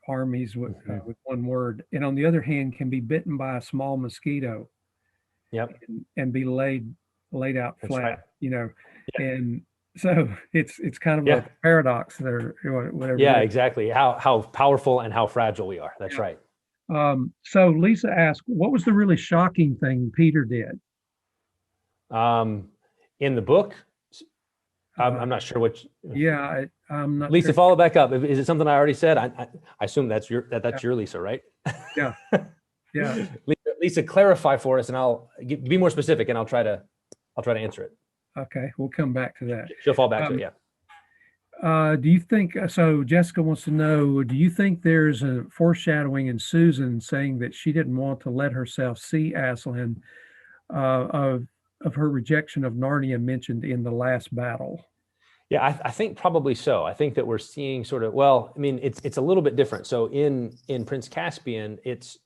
armies Mhm. with one word, and on the other hand, can be bitten by a small mosquito Yep, and be laid out that's right. flat, you know, Yeah, and so it's kind of a yeah, paradox there, whatever it yeah, is. exactly. How powerful and how fragile we are. That's Yeah. right. So Lisa asked, what was the really shocking thing Peter did? Um, in the book, Uh, I'm not sure what. yeah, I'm not Lisa, sure. follow back up. Is it something I already said? I assume Yeah, that's your Lisa, right? yeah, yeah. Lisa, clarify for us, and be more specific, and I'll try to answer it. Okay, we'll come back to that. She'll fall back to it. Um, Yeah. do you think so? Jessica wants to know, do you think there's a foreshadowing in Susan saying that she didn't want to let herself see Aslan of her rejection of Narnia mentioned in the last battle? Yeah, I think probably so. I think that we're seeing sort of, well, I mean, it's a little bit different. So in Prince Caspian,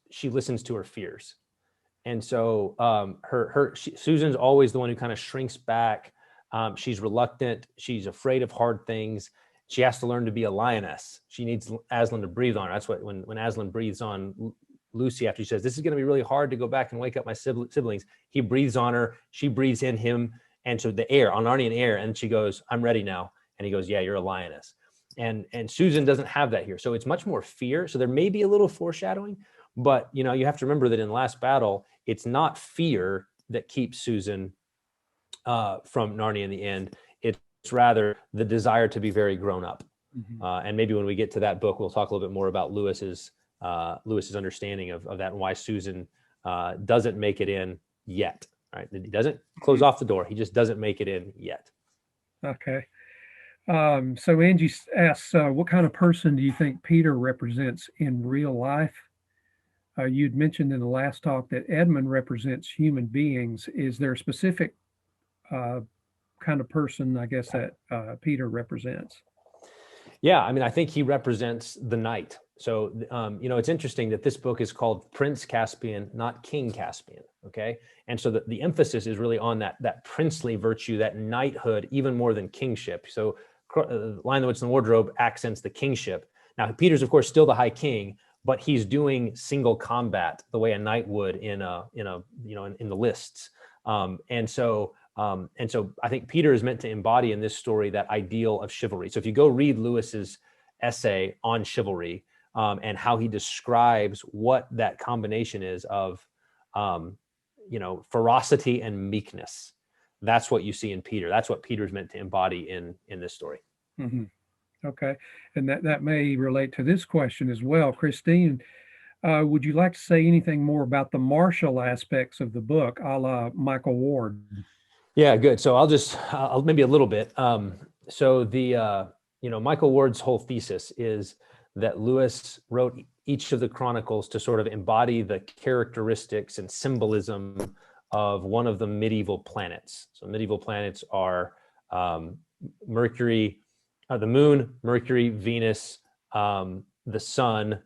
she listens to her fears, and so Susan's always the one who kind of shrinks back. She's reluctant. She's afraid of hard things. She has to learn to be a lioness. She needs Aslan to breathe on her. That's what when Aslan breathes on Lucy after she says, "This is going to be really hard to go back and wake up my siblings." He breathes on her. She breathes in him, and so the air, on Arnian air, and she goes, "I'm ready now." And he goes, "Yeah, you're a lioness." And Susan doesn't have that here, so it's much more fear. So there may be a little foreshadowing, but you have to remember that in the last battle, it's not fear that keeps Susan from Narnia in the end. It's rather the desire to be very grown up. Mhm. And maybe when we get to that book, we'll talk a little bit more about Lewis's understanding of that and why Susan doesn't make it in yet. Right? He doesn't close off the door. He just doesn't make it in yet. Okay. So Angie asks, what kind of person do you think Peter represents in real life? You'd mentioned in the last talk that Edmund represents human beings. Is there a specific uh, kind of person, I guess, that Peter represents? Yeah, I mean, I think he represents the knight. So, it's interesting that this book is called Prince Caspian, not King Caspian. Okay, and so the emphasis is really on that princely virtue, that knighthood, even more than kingship. So, Lion, the Witch, and the Wardrobe accents the kingship. Now, Peter's of course still the High King, but he's doing single combat the way a knight would in the lists. And so I think Peter is meant to embody in this story that ideal of chivalry. So if you go read Lewis's essay on chivalry and how he describes what that combination is of, ferocity and meekness, that's what you see in Peter. That's what Peter's meant to embody in this story. Hmm. Okay. And that may relate to this question as well. Christine, would you like to say anything more about the martial aspects of the book, a la Michael Ward? Yeah, good. So I'll maybe a little bit. So Michael Ward's whole thesis is that Lewis wrote each of the chronicles to sort of embody the characteristics and symbolism of one of the medieval planets. So medieval planets are Mercury, the moon, Mercury, Venus, the sun,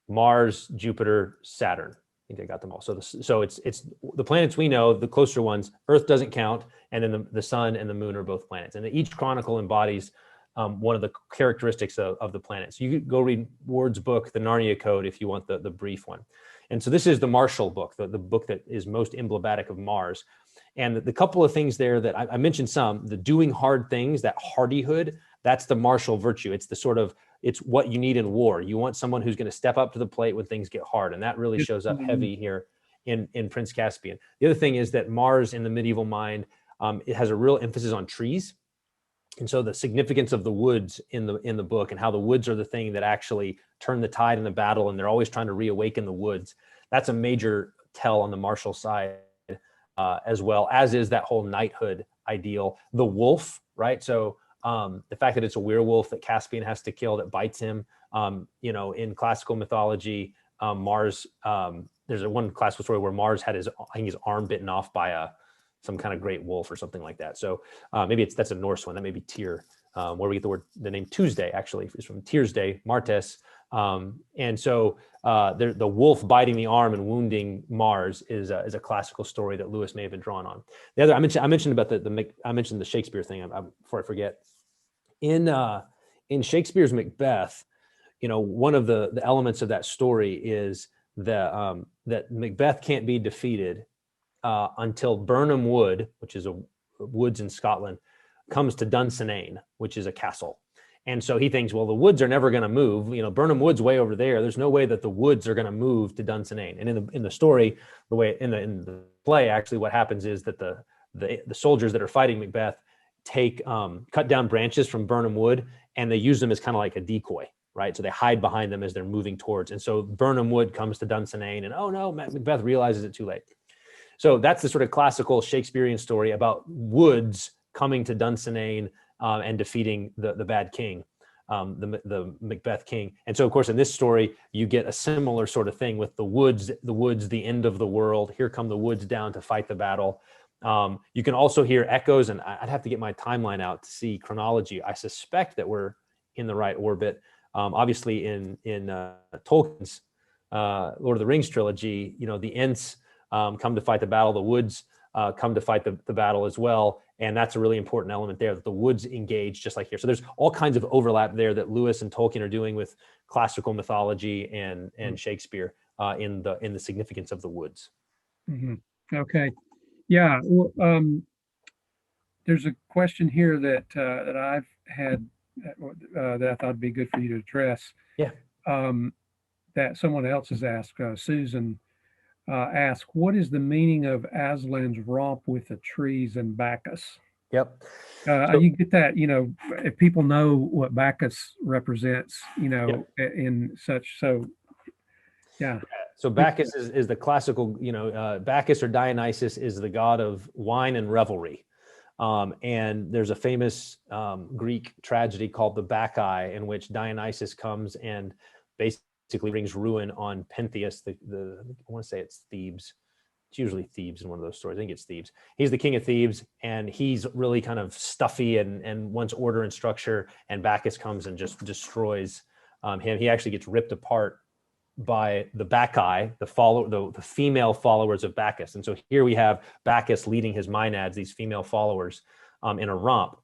Mars, Jupiter, Saturn. I think I got them all. So it's the planets we know, the closer ones. Earth doesn't count, and then the sun and the moon are both planets. And each chronicle embodies one of the characteristics of the planets. You could go read Ward's book, The Narnia Code, if you want the brief one. And so this is the Martial book, the book that is most emblematic of Mars. And the couple of things there that I mentioned the doing hard things, that hardihood, that's the martial virtue. It's the sort of, it's what you need in war. You want someone who's going to step up to the plate when things get hard. And that really shows up heavy here in Prince Caspian. The other thing is that Mars in the medieval mind, it has a real emphasis on trees. And so the significance of the woods in the book and how the woods are the thing that actually turn the tide in the battle. And they're always trying to reawaken the woods. That's a major tell on the martial side, as well as is that whole knighthood ideal. The wolf, right? So the fact that it's a werewolf that Caspian has to kill that bites him, in classical mythology, Mars, there's one classical story where Mars had his arm bitten off by some kind of great wolf or something like that. So maybe that's a Norse one. That may be Tyr, where we get the name Tuesday actually is from Tyr's day, Martes. And so the wolf biting the arm and wounding Mars is a classical story that Lewis may have been drawn on. The other I mentioned about I mentioned the Shakespeare thing before I forget. In Shakespeare's Macbeth, one of the elements of that story is that Macbeth can't be defeated until Birnam Wood, which is a woods in Scotland, comes to Dunsinane, which is a castle. And so he thinks, well, the woods are never going to move. Birnam Wood's way over there. There's no way that the woods are going to move to Dunsinane. And in the story, the way in the play, actually, what happens is that the soldiers that are fighting Macbeth cut down branches from Birnam Wood, and they use them as kind of like a decoy, right? So they hide behind them as they're moving towards. And so Birnam Wood comes to Dunsinane, and oh no, Macbeth realizes it too late. So that's the sort of classical Shakespearean story about woods coming to Dunsinane and defeating the bad king, the Macbeth king. And so, of course, in this story, you get a similar sort of thing with the woods, the end of the world. Here come the woods down to fight the battle. You can also hear echoes, and I'd have to get my timeline out to see chronology. I suspect that we're in the right orbit. Obviously, in Tolkien's Lord of the Rings trilogy, the Ents come to fight the battle. The woods come to fight the battle as well. And that's a really important element there, that the woods engage just like here. So there's all kinds of overlap there that Lewis and Tolkien are doing with classical mythology and Shakespeare in the significance of the woods. Mm-hmm. Okay. Yeah. Well, there's a question here that I've had that I thought would be good for you to address. Yeah. That someone else has asked. Susan asked, what is the meaning of Aslan's romp with the trees and Bacchus? Yep. You get that, if people know what Bacchus represents, Yep. in such, so yeah. So Bacchus is the classical, Bacchus or Dionysus is the god of wine and revelry. And there's a famous Greek tragedy called the Bacchae, in which Dionysus comes and basically brings ruin on Pentheus. I want to say it's Thebes. It's usually Thebes in one of those stories. I think it's Thebes. He's the king of Thebes, and he's really kind of stuffy and wants order and structure. And Bacchus comes and just destroys him. He actually gets ripped apart by the Bacchae, the female followers of Bacchus. And so here we have Bacchus leading his Maenads, these female followers, in a romp.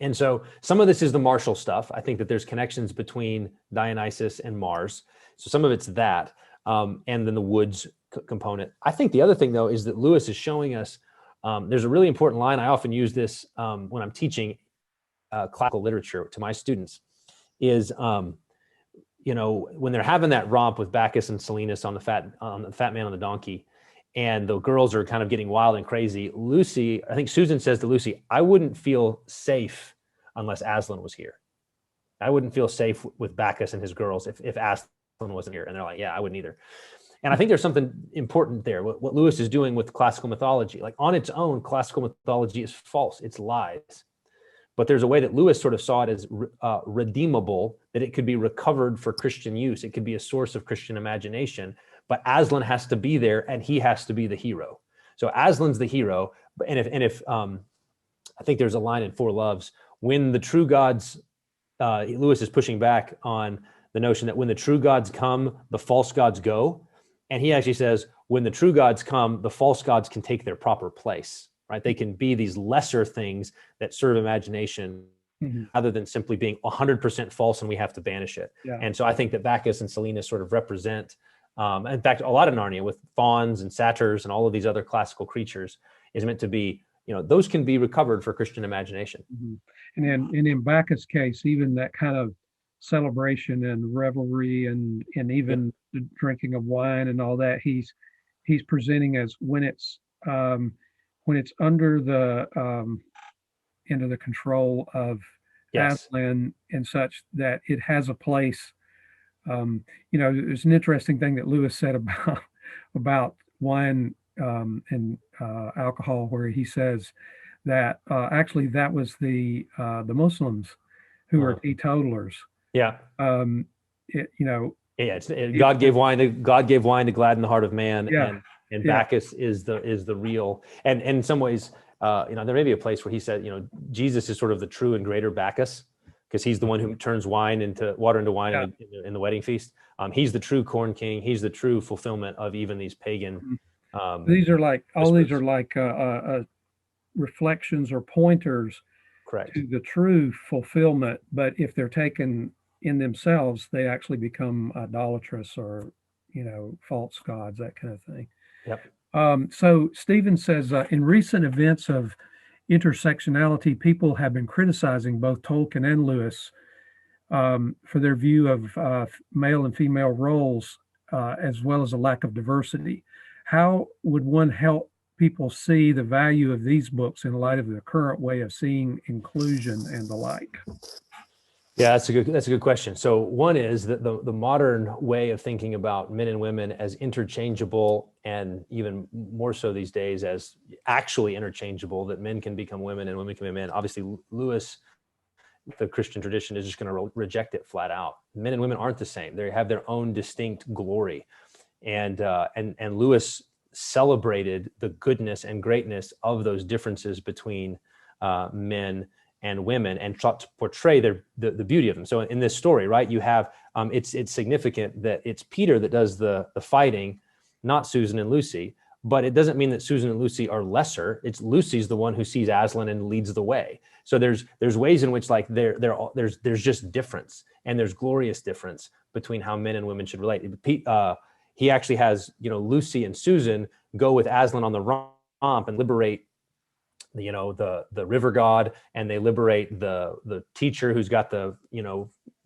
And so some of this is the martial stuff. I think that there's connections between Dionysus and Mars. So some of it's that, and then the woods component. I think the other thing, though, is that Lewis is showing us, there's a really important line. I often use this when I'm teaching classical literature to my students, is, when they're having that romp with Bacchus and Silenus on the fat man on the donkey, and the girls are kind of getting wild and crazy. I think Susan says to Lucy, I wouldn't feel safe unless Aslan was here. I wouldn't feel safe with Bacchus and his girls if Aslan wasn't here. And they're like, yeah, I wouldn't either. And I think there's something important there. What Lewis is doing with classical mythology, like on its own, classical mythology is false. It's lies. But there's a way that Lewis sort of saw it as redeemable, that it could be recovered for Christian use. It could be a source of Christian imagination. But Aslan has to be there, and he has to be the hero. So Aslan's the hero. And if I think there's a line in Four Loves, when the true gods, Lewis is pushing back on the notion that when the true gods come, the false gods go. And he actually says, when the true gods come, the false gods can take their proper place, right? They can be these lesser things that serve imagination, other than simply being 100% false and we have to banish it. Yeah. And so I think that Bacchus and Silenus sort of represent, in fact, a lot of Narnia with fauns and satyrs and all of these other classical creatures is meant to be, those can be recovered for Christian imagination. And in Bacchus' case, even that kind of celebration and revelry and even the drinking of wine and all that, he's presenting as when it's under the control of Aslan and such, that it has a place. There's an interesting thing that Lewis said about wine and alcohol, where he says that actually that was the Muslims who were teetotalers. Yeah. God gave wine to gladden the heart of man. Yeah. And Bacchus is the real. And in some ways, there may be a place where he said, Jesus is sort of the true and greater Bacchus, because he's the one who turns water into wine in the wedding feast. He's the true corn king. He's the true fulfillment of even these pagan. These are like reflections or pointers, correct, to the true fulfillment. But if they're taken, in themselves, they actually become idolatrous or, false gods, that kind of thing. Yep. So Stephen says, in recent events of intersectionality, people have been criticizing both Tolkien and Lewis for their view of male and female roles, as well as a lack of diversity. How would one help people see the value of these books in light of the current way of seeing inclusion and the like? Yeah, that's a good question. So one is that the modern way of thinking about men and women as interchangeable, and even more so these days as actually interchangeable, that men can become women and women can be men. Obviously, Lewis, the Christian tradition, is just going to reject it flat out. Men and women aren't the same. They have their own distinct glory, and Lewis celebrated the goodness and greatness of those differences between men and women, and taught to portray the beauty of them. So in this story, right, you have it's significant that it's Peter that does the fighting, not Susan and Lucy. But it doesn't mean that Susan and Lucy are lesser. It's Lucy's the one who sees Aslan and leads the way. So there's ways in which like there's just difference, and there's glorious difference between how men and women should relate. He actually has Lucy and Susan go with Aslan on the romp and liberate the river god, and they liberate the teacher who's got the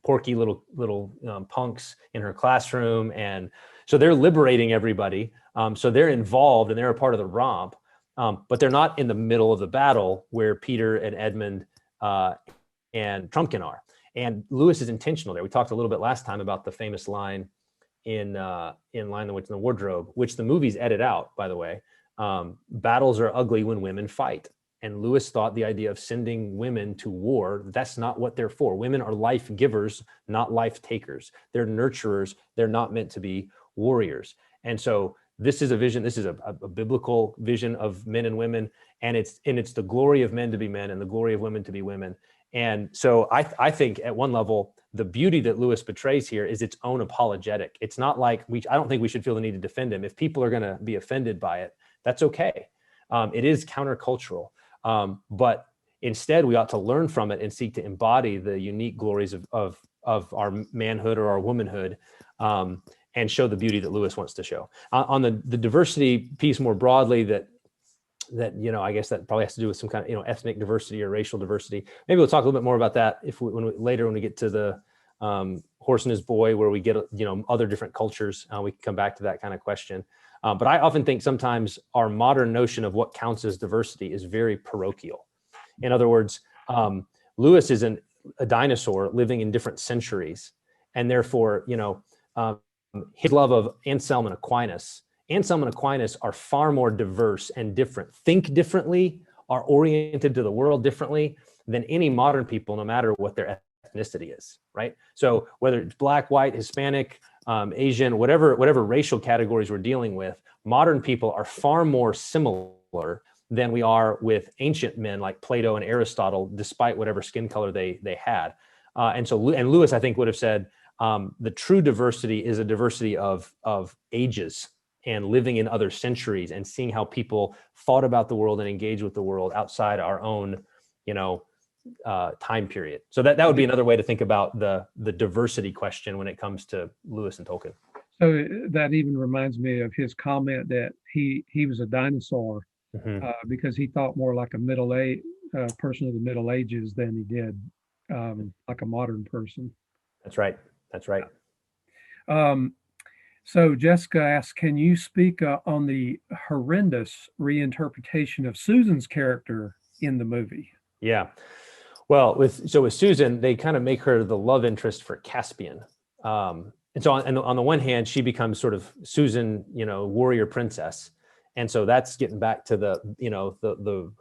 porky little punks in her classroom, and so they're liberating everybody. So they're involved and they're a part of the romp, but they're not in the middle of the battle where Peter and Edmund and Trumpkin are. And Lewis is intentional there. We talked a little bit last time about the famous line in Lion, the Witch, and the Wardrobe, which the movies edit out, by the way. Battles are ugly when women fight. And Lewis thought the idea of sending women to war, that's not what they're for. Women are life givers, not life takers. They're nurturers. They're not meant to be warriors. And so this is a vision. This is a biblical vision of men and women, and it's the glory of men to be men and the glory of women to be women. And so I think at one level, the beauty that Lewis portrays here is its own apologetic. It's not like I don't think we should feel the need to defend him. If people are going to be offended by it, that's okay. It is countercultural, but instead we ought to learn from it and seek to embody the unique glories of our manhood or our womanhood. And show the beauty that Lewis wants to show. On the diversity piece more broadly, that I guess that probably has to do with some kind of ethnic diversity or racial diversity. Maybe we'll talk a little bit more about that later when we get to the Horse and His Boy, where we get other different cultures. We can come back to that kind of question. But I often think sometimes our modern notion of what counts as diversity is very parochial. In other words, Lewis is a dinosaur living in different centuries, and therefore his love of Anselm and Aquinas are far more diverse and different, think differently, are oriented to the world differently than any modern people, no matter what their ethnicity is, right? So whether it's Black, white, Hispanic, Asian, whatever racial categories we're dealing with, modern people are far more similar than we are with ancient men like Plato and Aristotle, despite whatever skin color they had. And Lewis, I think, would have said, the true diversity is a diversity of ages and living in other centuries and seeing how people thought about the world and engaged with the world outside our own, time period. So that would be another way to think about the diversity question when it comes to Lewis and Tolkien. So that even reminds me of his comment that he was a dinosaur because he thought more like a person of the Middle Ages than he did like a modern person. That's right. So Jessica asks, can you speak on the horrendous reinterpretation of Susan's character in the movie? Yeah. Well, with Susan, they kind of make her the love interest for Caspian. And so on the one hand, she becomes sort of Susan, warrior princess. And so that's getting back to the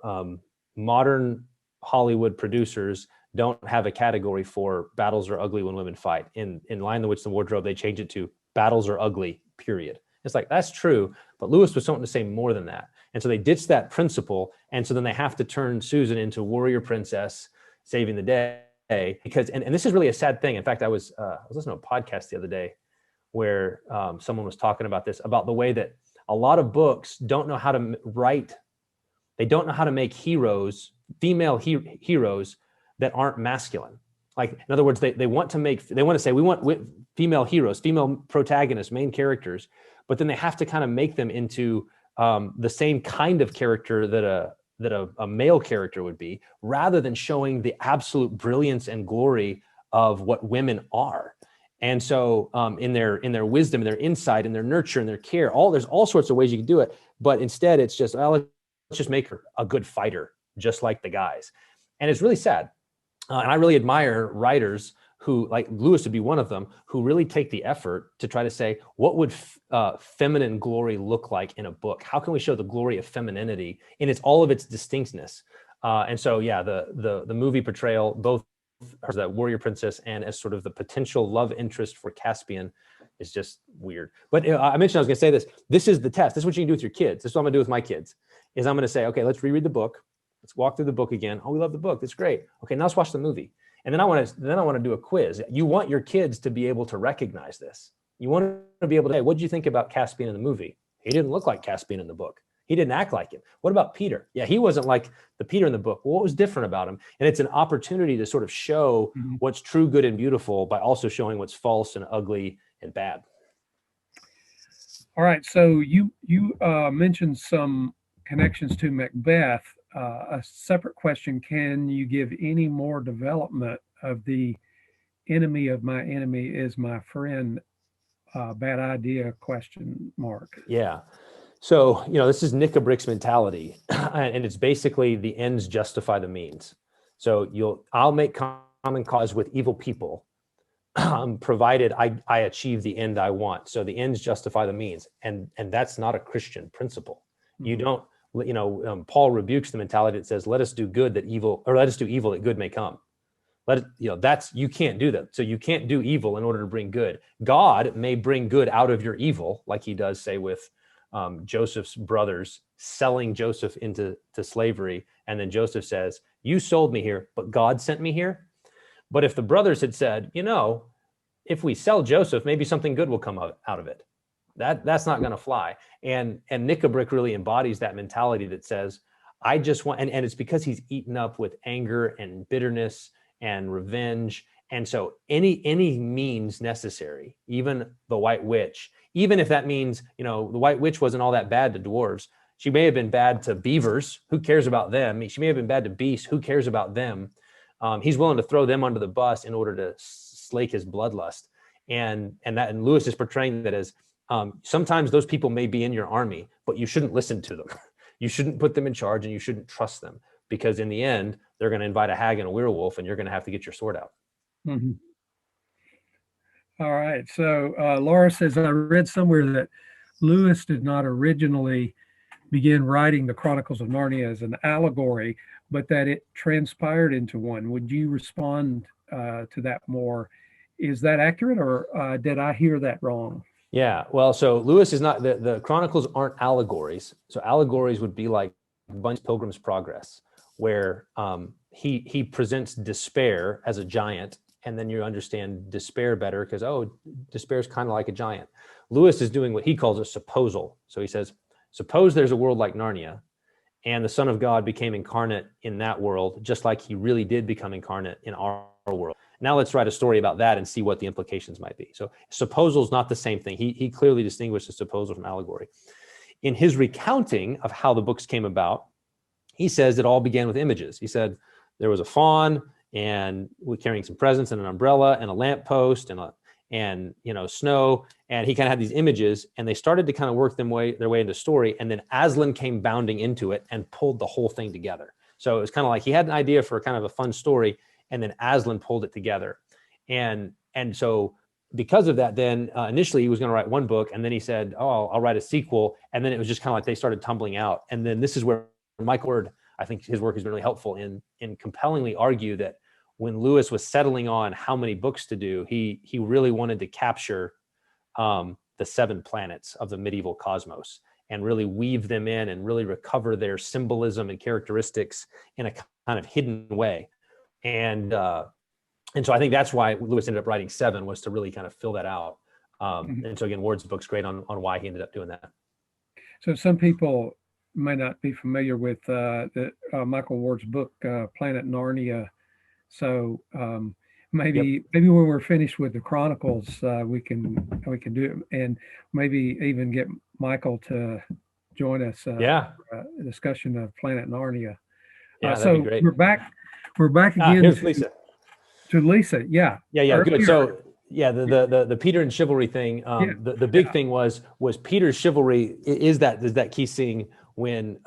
modern Hollywood producers don't have a category for battles are ugly when women fight. In Lion, the Witch, and the Wardrobe, they change it to battles are ugly, period. It's like, that's true, but Lewis was something to say more than that. And so they ditch that principle. And so then they have to turn Susan into warrior princess, saving the day. Because, and this is really a sad thing. In fact, I was listening to a podcast the other day where someone was talking about this, about the way that a lot of books don't know how to write. They don't know how to make heroes, female heroes, that aren't masculine. Like, in other words, they want to say we want female heroes, female protagonists, main characters, but then they have to kind of make them into the same kind of character that a male character would be, rather than showing the absolute brilliance and glory of what women are. And so in their wisdom, their insight, and their nurture, and their care, there's all sorts of ways you can do it. But instead, it's just, well, let's just make her a good fighter, just like the guys. And it's really sad. And I really admire writers who, like Lewis would be one of them, who really take the effort to try to say, what would feminine glory look like in a book? How can we show the glory of femininity in all of its distinctness? And so, yeah, the movie portrayal, both as that warrior princess and as sort of the potential love interest for Caspian, is just weird. But I mentioned I was going to say this. This is the test. This is what you can do with your kids. This is what I'm going to do with my kids. Is I'm going to say, okay, let's reread the book. Let's walk through the book again. Oh, we love the book. That's great. Okay, now let's watch the movie. And then I want to do a quiz. You want your kids to be able to recognize this. You want to be able to say, what did you think about Caspian in the movie? He didn't look like Caspian in the book. He didn't act like him. What about Peter? Yeah, he wasn't like the Peter in the book. Well, what was different about him? And it's an opportunity to sort of show what's true, good, and beautiful by also showing what's false and ugly and bad. All right. So you mentioned some connections to Macbeth. A separate question: can you give any more development of the enemy of my enemy is my friend? Bad idea? ? Yeah. So, this is Knickerbrick's mentality, and it's basically the ends justify the means. So I'll make common cause with evil people, provided I achieve the end I want. So the ends justify the means, and that's not a Christian principle. You don't, Paul rebukes the mentality that says, let us do good that evil, or let us do evil that good may come. You can't do that. So you can't do evil in order to bring good. God may bring good out of your evil, like he does, say, with Joseph's brothers selling Joseph into slavery. And then Joseph says, you sold me here, but God sent me here. But if the brothers had said, if we sell Joseph, maybe something good will come out of it. That's not going to fly. And Knickerbrick really embodies that mentality that says, I just want, and it's because he's eaten up with anger and bitterness and revenge. And so any means necessary, even the White Witch, even if that means, the White Witch wasn't all that bad to dwarves. She may have been bad to beavers. Who cares about them? She may have been bad to beasts. Who cares about them? He's willing to throw them under the bus in order to slake his bloodlust. And Lewis is portraying that as sometimes those people may be in your army, but you shouldn't listen to them. You shouldn't put them in charge, and you shouldn't trust them, because in the end, they're going to invite a hag and a werewolf, and you're going to have to get your sword out. Mm-hmm. All right. So Laura says, I read somewhere that Lewis did not originally begin writing the Chronicles of Narnia as an allegory, but that it transpired into one. Would you respond to that more? Is that accurate, or did I hear that wrong? Yeah, well, so Lewis is not, the Chronicles aren't allegories. So allegories would be like Bunyan's Pilgrim's Progress, where he presents despair as a giant, and then you understand despair better because, despair is kind of like a giant. Lewis is doing what he calls a supposal. So he says, suppose there's a world like Narnia, and the Son of God became incarnate in that world, just like he really did become incarnate in our world. Now let's write a story about that and see what the implications might be. So supposal is not the same thing. He clearly distinguishes supposal from allegory. In his recounting of how the books came about, he says it all began with images. He said there was a fawn, and we're carrying some presents and an umbrella and a lamppost and snow. And he kind of had these images, and they started to kind of work their way into story. And then Aslan came bounding into it and pulled the whole thing together. So it was kind of like he had an idea for kind of a fun story, and then Aslan pulled it together. And so because of that, then initially he was going to write one book, and then he said, I'll write a sequel. And then it was just kind of like they started tumbling out. And then this is where Michael Ward, I think his work has been really helpful in compellingly argue that when Lewis was settling on how many books to do, he really wanted to capture the 7 planets of the medieval cosmos and really weave them in and really recover their symbolism and characteristics in a kind of hidden way. And so I think that's why Lewis ended up writing 7, was to really kind of fill that out. And so again, Ward's book's great on why he ended up doing that. So some people may not be familiar with Michael Ward's book, Planet Narnia. So maybe when we're finished with the Chronicles, we can do it, and maybe even get Michael to join us Yeah. for a discussion of Planet Narnia. Yeah, that'd be So great. we're back again Here's Lisa. to Lisa. Yeah. Yeah, good. Earlier. So yeah, the Peter and chivalry thing. Yeah. The big thing was Peter's chivalry is that key scene when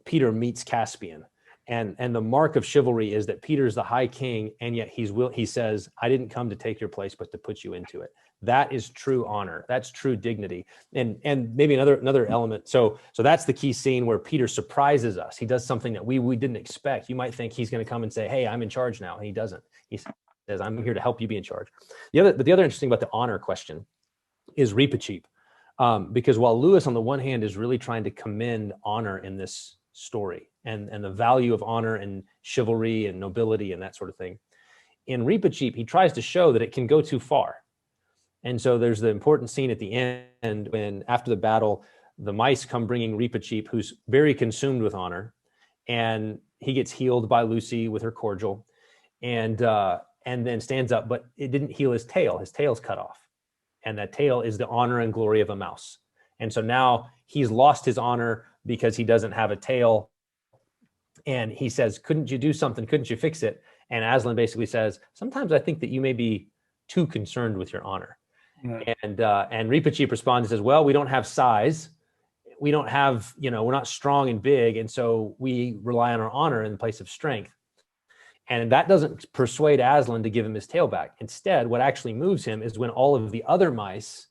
Peter meets Caspian, and the mark of chivalry is that Peter's the high king, and yet he says, I didn't come to take your place, but to put you into it. That is true honor. That's true dignity. And maybe another element. So that's the key scene where Peter surprises us. He does something that we didn't expect. You might think he's going to come and say, hey, I'm in charge now. And he doesn't. He says, I'm here to help you be in charge. The other interesting about the honor question is Reepicheep. Because while Lewis on the one hand is really trying to commend honor in this story and the value of honor and chivalry and nobility and that sort of thing, in Reepicheep, he tries to show that it can go too far. And so there's the important scene at the end when, after the battle, the mice come bringing Reepicheep, who's very consumed with honor, and he gets healed by Lucy with her cordial, and then stands up, but it didn't heal his tail. His tail's cut off, and that tail is the honor and glory of a mouse. And so now he's lost his honor because he doesn't have a tail. And he says, couldn't you do something? Couldn't you fix it? And Aslan basically says, sometimes I think that you may be too concerned with your honor. Yeah. And Reepicheep responds and says, well, we don't have size. We don't have, we're not strong and big. And so we rely on our honor in the place of strength. And that doesn't persuade Aslan to give him his tail back. Instead, what actually moves him is when all of the other mice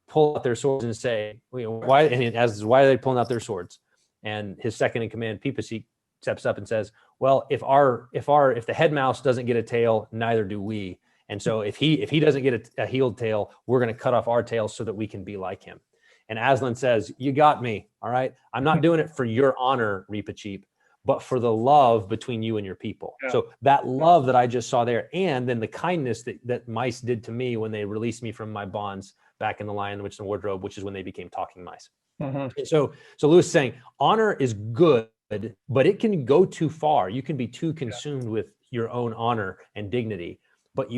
pull out their swords and say, why? And he asks, why are they pulling out their swords? And his second in command, Peepasik, steps up and says, well, if the head mouse doesn't get a tail, neither do we. And so if he doesn't get a healed tail, we're going to cut off our tails so that we can be like him. And Aslan says, you got me. All right. I'm not doing it for your honor, Reepicheep, but for the love between you and your people. Yeah. So that love that I just saw there, and then the kindness that mice did to me when they released me from my bonds back in the Lion, the Witch, and the Wardrobe, which is when they became talking mice. Uh-huh. So Lewis is saying honor is good, but it can go too far. You can be too consumed with your own honor and dignity, but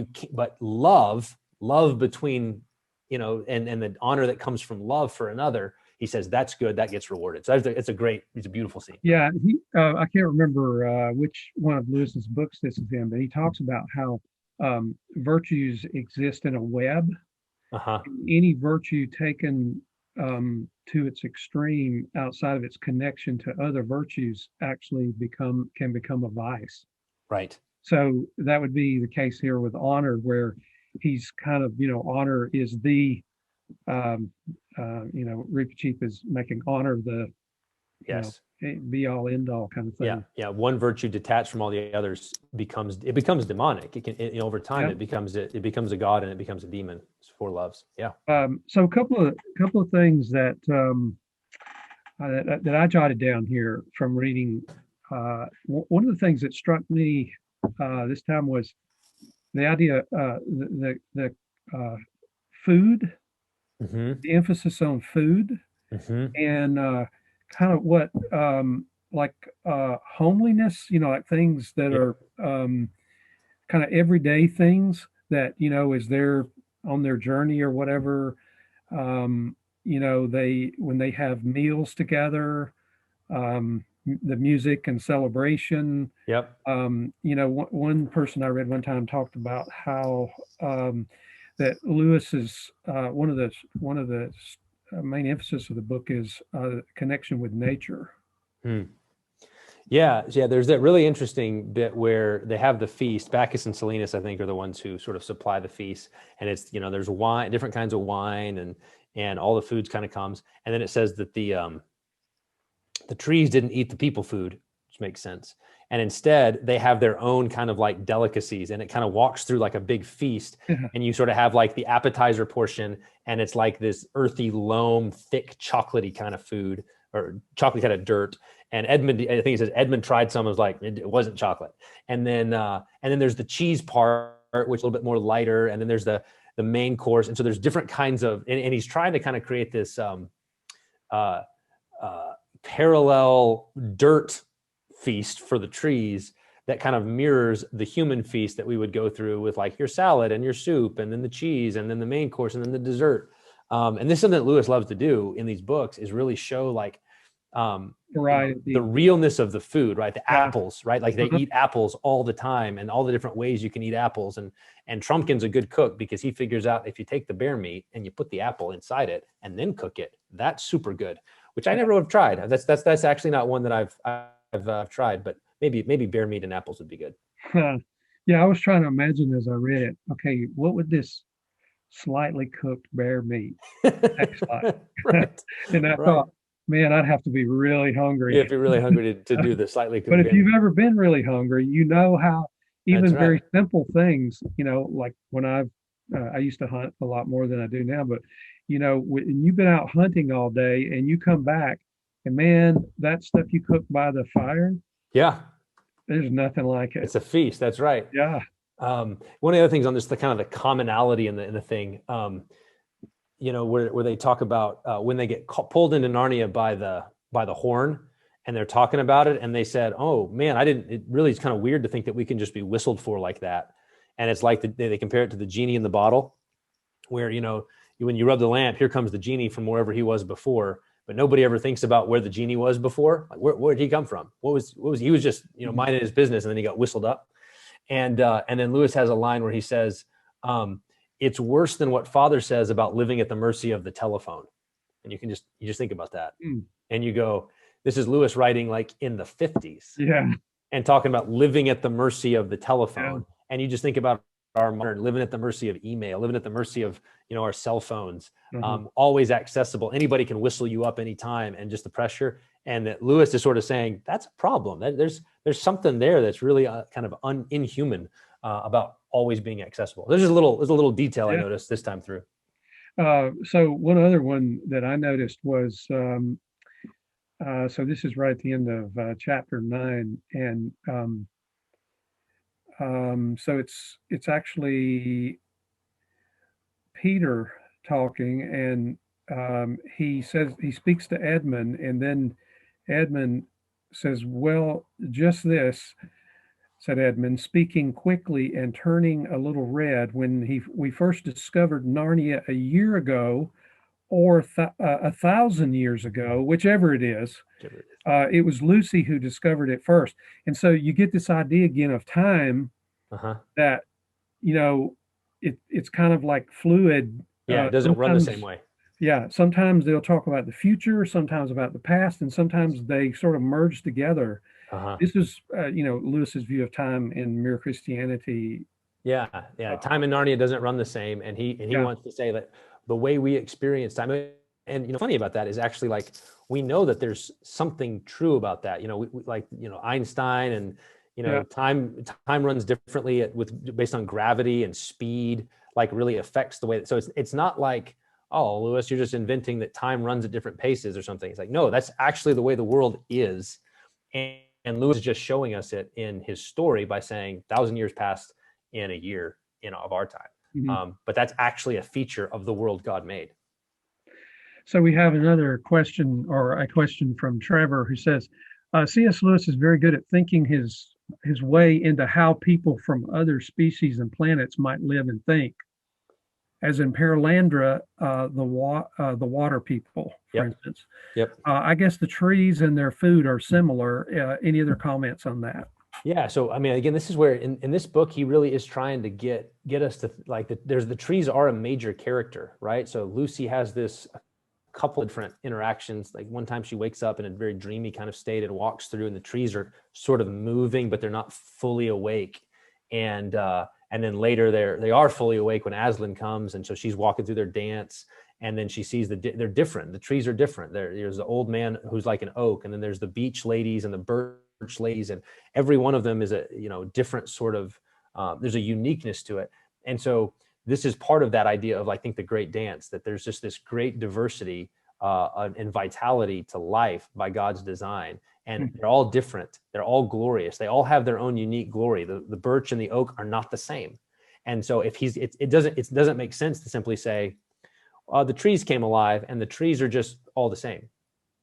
love between, and the honor that comes from love for another, he says that's good, that gets rewarded. So it's a beautiful scene. Yeah, I can't remember which one of Lewis's books this is in, but he talks about how virtues exist in a web. Uh-huh. Any virtue taken to its extreme outside of its connection to other virtues actually can become a vice. Right. So that would be the case here with honor, where he's kind of, honor is the Reepicheep is making honor the be all end all kind of thing. Yeah. One virtue detached from all the others becomes demonic. It can over time it becomes a god and it becomes a demon. It's four loves. Yeah. So a couple of things that I jotted down here from reading. One of the things that struck me this time was the idea the food, mm-hmm. the emphasis on food, mm-hmm. and kind of what homeliness, like things that are kind of everyday things that as they're on their journey or whatever, when they have meals together, the music and celebration. Yep. One person I read one time talked about how that Lewis is one of the main emphasis of the book is connection with nature. Yeah. There's that really interesting bit where they have the feast. Bacchus and Silenus, I think, are the ones who sort of supply the feast, and it's there's wine, different kinds of wine, and all the foods kind of comes, and then it says that the trees didn't eat the people food, which makes sense. And instead they have their own kind of like delicacies, and it kind of walks through like a big feast. And you sort of have like the appetizer portion, and it's like this earthy, loam, thick, chocolatey kind of food, or chocolate kind of dirt. And Edmund, I think he says Edmund tried some, was like, it wasn't chocolate. And then there's the cheese part, which is a little bit more lighter. And then there's the main course. And so there's different kinds of, and he's trying to kind of create this, parallel dirt feast for the trees that kind of mirrors the human feast that we would go through with like your salad and your soup and then the cheese and then the main course and then the dessert. And this is something that Lewis loves to do in these books, is really show like the realness of the food, right? The apples, right? Like they eat apples all the time, and all the different ways you can eat apples. And Trumpkin's a good cook because he figures out if you take the bear meat and you put the apple inside it and then cook it, that's super good, which I never have tried. That's actually not one that I've tried, but maybe bear meat and apples would be good. Yeah, I was trying to imagine as I read it, okay, what would this slightly cooked bear meat taste like? Right. And I thought, man, I'd have to be really hungry. Yeah, if you're really hungry to do the slightly cooked But if bear you've meat. ever been really hungry, you know how even That's very right. simple things, like when I used to hunt a lot more than I do now, but when you've been out hunting all day and you come back, and man, that stuff you cook by the fire, Yeah, there's nothing like it. it's a feast. That's right. Yeah. One of the other things on this, the kind of the commonality in the thing, where they talk about when they get pulled into Narnia by the horn, and they're talking about it, and they said, "Oh man, it really is kind of weird to think that we can just be whistled for like that." And it's like they compare it to the genie in the bottle, where when you rub the lamp, here comes the genie from wherever he was before, but nobody ever thinks about where the genie was before. Like where did he come from? What was he was just minding his business, and then he got whistled up. And then Lewis has a line where he says, "It's worse than what Father says about living at the mercy of the telephone." And you just think about that, and you go, "This is Lewis writing like in the 50s, Yeah, and talking about living at the mercy of the telephone." Yeah. And you just think about our modern living at the mercy of email, living at the mercy of our cell phones, always accessible. Anybody can whistle you up anytime, and just the pressure. And that Lewis is sort of saying that's a problem. There's something there that's really kind of inhuman about always being accessible. There's a little detail I noticed this time through. So one other one that I noticed was so this is right at the end of chapter 9, and so it's actually Peter talking, and he speaks to Edmund, and then Edmund says, "Well, just this," said Edmund, speaking quickly and turning a little red. "When we first discovered Narnia a year ago, or 1,000 years ago, whichever it is, it was Lucy who discovered it first." And so you get this idea again of time, that it's kind of like fluid. Yeah, it doesn't run the same way. Yeah, sometimes they'll talk about the future, sometimes about the past, and sometimes they sort of merge together. This is, Lewis's view of time in Mere Christianity. Yeah. Time in Narnia doesn't run the same, and he wants to say that the way we experience time, and funny about that is actually like we know that there's something true about that. Einstein and time runs differently based on gravity and speed. Like really affects the way. So it's not like, "Oh, Lewis, you're just inventing that time runs at different paces or something." It's like, no, that's actually the way the world is. And Lewis is just showing us it in his story by saying 1,000 years passed in a year, of our time. But that's actually a feature of the world God made. So we have another question, or a question from Trevor, who says, C.S. Lewis is very good at thinking his way into how people from other species and planets might live and think. As in Perelandra, the water people, for instance. I guess the trees and their food are similar. Any other comments on that? Yeah. So, again, this is where in this book, he really is trying to get us to like the trees are a major character, right? So Lucy has this couple of different interactions. Like one time she wakes up in a very dreamy kind of state and walks through, and the trees are sort of moving, but they're not fully awake. And then later they are fully awake when Aslan comes. And so she's walking through their dance, and then she sees they're different. The trees are different. There's the old man who's like an oak, and then there's the beech ladies and the birch ladies. And every one of them is a, different sort of, there's a uniqueness to it. And so this is part of that idea of, I think, the great dance, that there's just this great diversity and vitality to life by God's design. And they're all different. They're all glorious. They all have their own unique glory. The birch and the oak are not the same. And so if it doesn't make sense to simply say, the trees came alive and the trees are just all the same.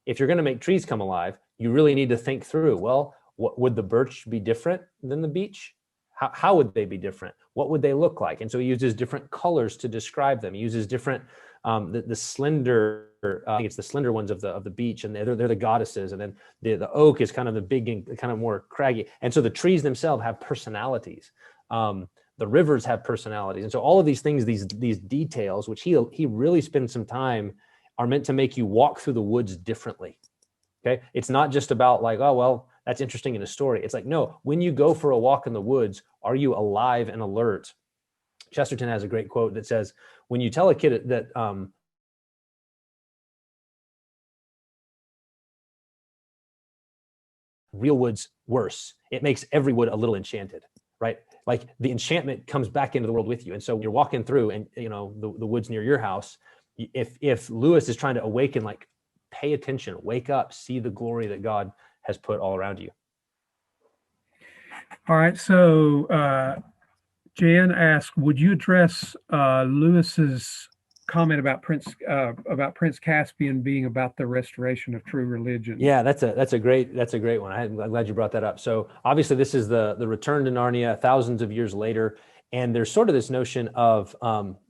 If you're going to make trees come alive, you really need to think through, well, What would the birch be different than the beech? How would they be different? What would they look like? And so he uses different colors to describe them. He uses different, the slender, I think it's the slender ones of the beech, and they're the goddesses. And then the oak is kind of the big and kind of more craggy. And so the trees themselves have personalities. The rivers have personalities. And so all of these things, these details, which he really spends some time, are meant to make you walk through the woods differently. Okay. It's not just about like, oh, well, that's interesting in a story. It's like, no, when you go for a walk in the woods, are you alive and alert? Chesterton has a great quote that says, when you tell a kid that real wood's worse, it makes every wood a little enchanted, right? Like the enchantment comes back into the world with you. And so you're walking through and, you know, the woods near your house, if Lewis is trying to awaken, like, pay attention, wake up, see the glory that God has put all around you. All right. So Jan asked, would you address Lewis's comment about Prince Caspian being about the restoration of true religion? Yeah, that's a great one. I'm glad you brought that up. So obviously this is the return to Narnia thousands of years later. And there's sort of this notion of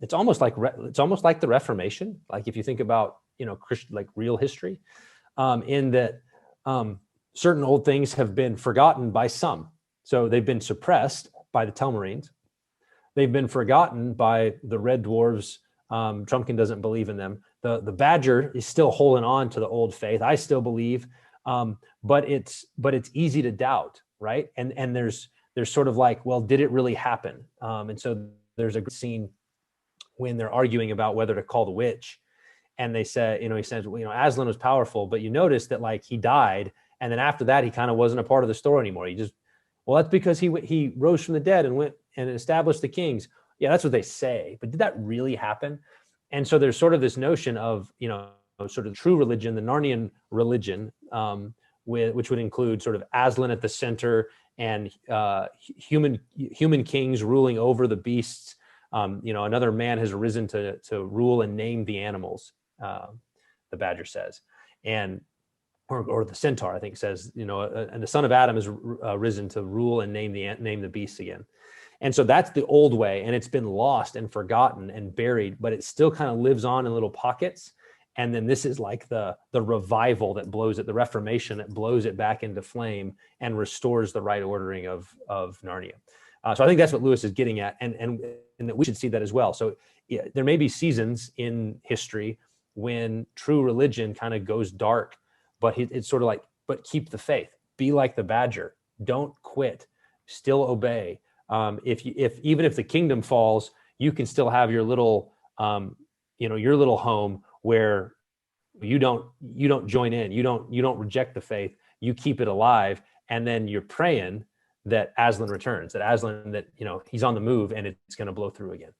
it's almost like the Reformation. Like if you think about, you know, Christian, like real history, in that certain old things have been forgotten by some. So they've been suppressed by the Telmarines. They've been forgotten by the red dwarves. Trumpkin doesn't believe in them. The badger is still holding on to the old faith. I still believe, but it's easy to doubt, right? And there's sort of like, well, did it really happen? And so there's a scene when they're arguing about whether to call the witch, and they say, you know, he says, well, you know, Aslan was powerful, but you notice that like he died, and then after that he kind of wasn't a part of the story anymore. He just, well, that's because he rose from the dead and went and established the kings. Yeah, that's what they say, but did that really happen? And so there's sort of this notion of, you know, sort of true religion, the Narnian religion, which would include sort of Aslan at the center and human kings ruling over the beasts. You know, another man has arisen to rule and name the animals, the badger says, and or the centaur, I think, says, you know, and the son of Adam is risen to rule and name the beasts again. And so that's the old way, and it's been lost and forgotten and buried, but it still kind of lives on in little pockets. And then this is like the revival that blows it, the Reformation that blows it back into flame and restores the right ordering of Narnia. So I think that's what Lewis is getting at, and that we should see that as well. So yeah, there may be seasons in history when true religion kind of goes dark, but it's sort of like, but keep the faith, be like the badger, don't quit, still obey. Even if the kingdom falls, you can still have your little, your little home where you don't join in, you don't reject the faith, you keep it alive, and then you're praying that Aslan returns, that you know, he's on the move and it's going to blow through again.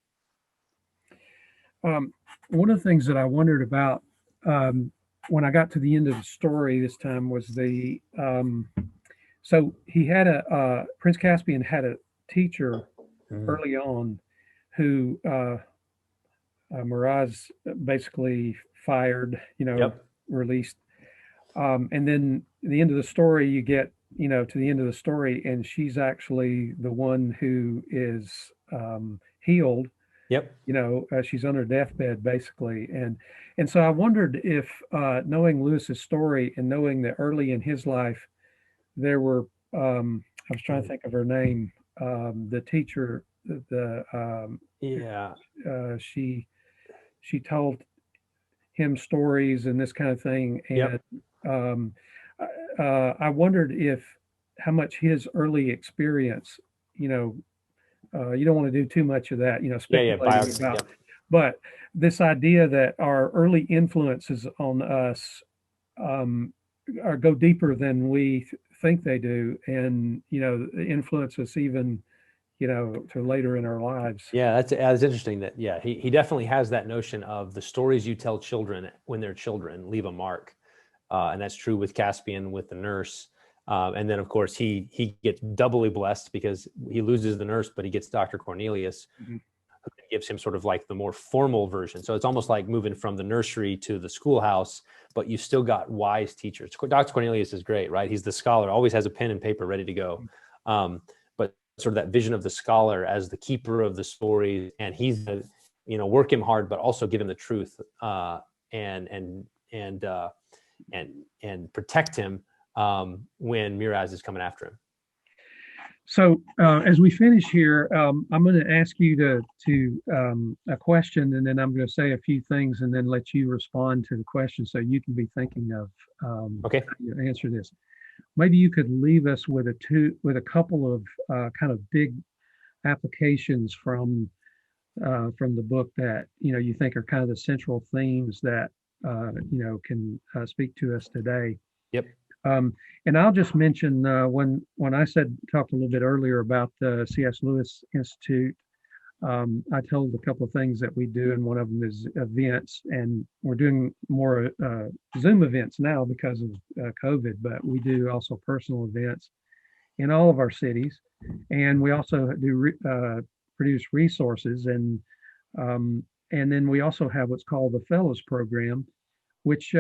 One of the things that I wondered about when I got to the end of the story this time was so he had Prince Caspian had a teacher early on who Miraz basically fired, you know, released. And then at the end of the story, you get, you know, to the end of the story, and she's actually the one who is healed. Yep. You know, she's on her deathbed basically. And so I wondered if knowing Lewis's story and knowing that early in his life, there were, I was trying to think of her name, the teacher, she told him stories and this kind of thing. And I wondered how much his early experience, you know, you don't want to do too much of that, you know, speculating about, but this idea that our early influences on us go deeper than we think they do, and, you know, influence us even, you know, to later in our lives. Yeah, that's interesting that, he definitely has that notion of the stories you tell children when they're children leave a mark. And that's true with Caspian, with the nurse. And then, of course, he gets doubly blessed because he loses the nurse, but he gets Dr. Cornelius, who gives him sort of like the more formal version. So it's almost like moving from the nursery to the schoolhouse, but you still got wise teachers. Dr. Cornelius is great, right? He's the scholar, always has a pen and paper ready to go. But sort of that vision of the scholar as the keeper of the story, and he's the, work him hard, but also give him the truth, and protect him when Miraz is coming after him. So as we finish here, I'm going to ask you to a question, and then I'm going to say a few things, and then let you respond to the question, so you can be thinking of okay, how you answer this. Maybe you could leave us with a couple of kind of big applications from the book that you think are kind of the central themes that can speak to us today. Yep. And I'll just mention when I talked a little bit earlier about the C.S. Lewis Institute, I told a couple of things that we do, and one of them is events, and we're doing more Zoom events now because of COVID, but we do also personal events in all of our cities, and we also do produce resources, and then we also have what's called the Fellows Program, which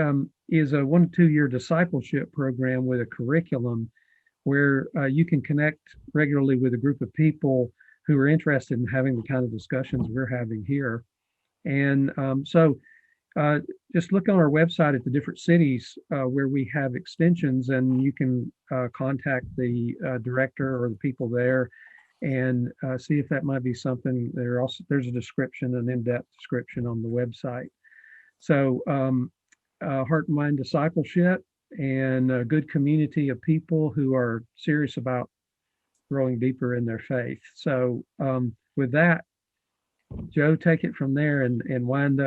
is a 1 to 2 year discipleship program with a curriculum where you can connect regularly with a group of people who are interested in having the kind of discussions we're having here. And so just look on our website at the different cities where we have extensions, and you can contact the director or the people there and see if that might be something. There's a description, an in-depth description on the website. So heart and mind discipleship, and a good community of people who are serious about growing deeper in their faith. So with that, Joe, take it from there and wind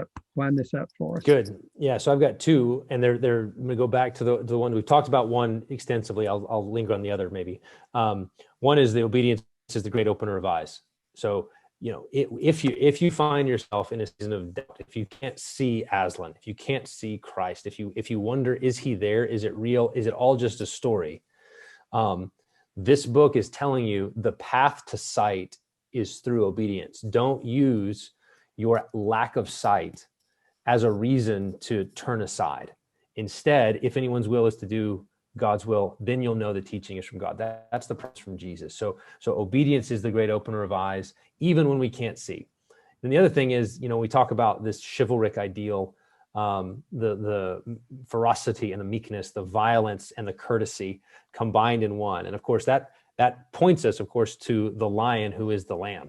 this up for us. Good. Yeah. So I've got two, and they're I'm going to go back to the one we've talked about one extensively. I'll linger on the other maybe. One is the obedience is the great opener of eyes. So if you find yourself in a season of doubt, if you can't see Aslan, if you can't see Christ, if you wonder, is he there? Is it real? Is it all just a story? This book is telling you the path to sight is through obedience. Don't use your lack of sight as a reason to turn aside. Instead, if anyone's will is to do God's will, then you'll know the teaching is from God. That's the promise from Jesus. So obedience is the great opener of eyes, even when we can't see. And the other thing is, we talk about this chivalric ideal, the ferocity and the meekness, the violence and the courtesy combined in one. And of course, that points us, of course, to the lion who is the lamb.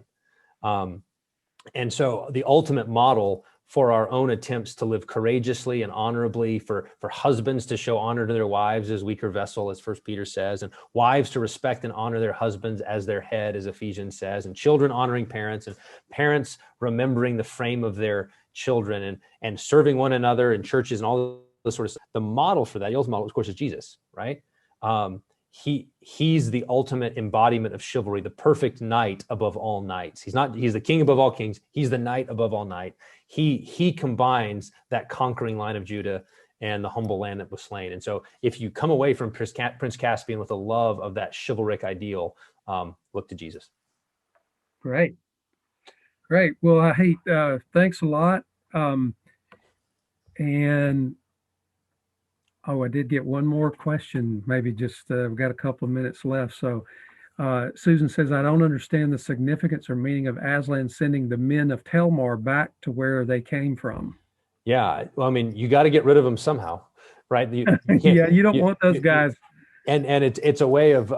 And so the ultimate model for our own attempts to live courageously and honorably, for husbands to show honor to their wives as weaker vessel, as 1 Peter says, and wives to respect and honor their husbands as their head, as Ephesians says, and children honoring parents, and parents remembering the frame of their children, and serving one another in churches and all this sort of stuff. The model for that, the ultimate model, of course, is Jesus, right? He's the ultimate embodiment of chivalry, the perfect knight above all knights. He's the king above all kings. He's the knight above all knight. He combines that conquering line of Judah and the humble land that was slain. And so if you come away from Prince Caspian with a love of that chivalric ideal, look to Jesus. Great. Well, hey, thanks a lot. I did get one more question, maybe just we've got a couple of minutes left. So Susan says, I don't understand the significance or meaning of Aslan sending the men of Telmar back to where they came from. Yeah, well, I mean, you got to get rid of them somehow, right? You don't want those guys. And it's a way of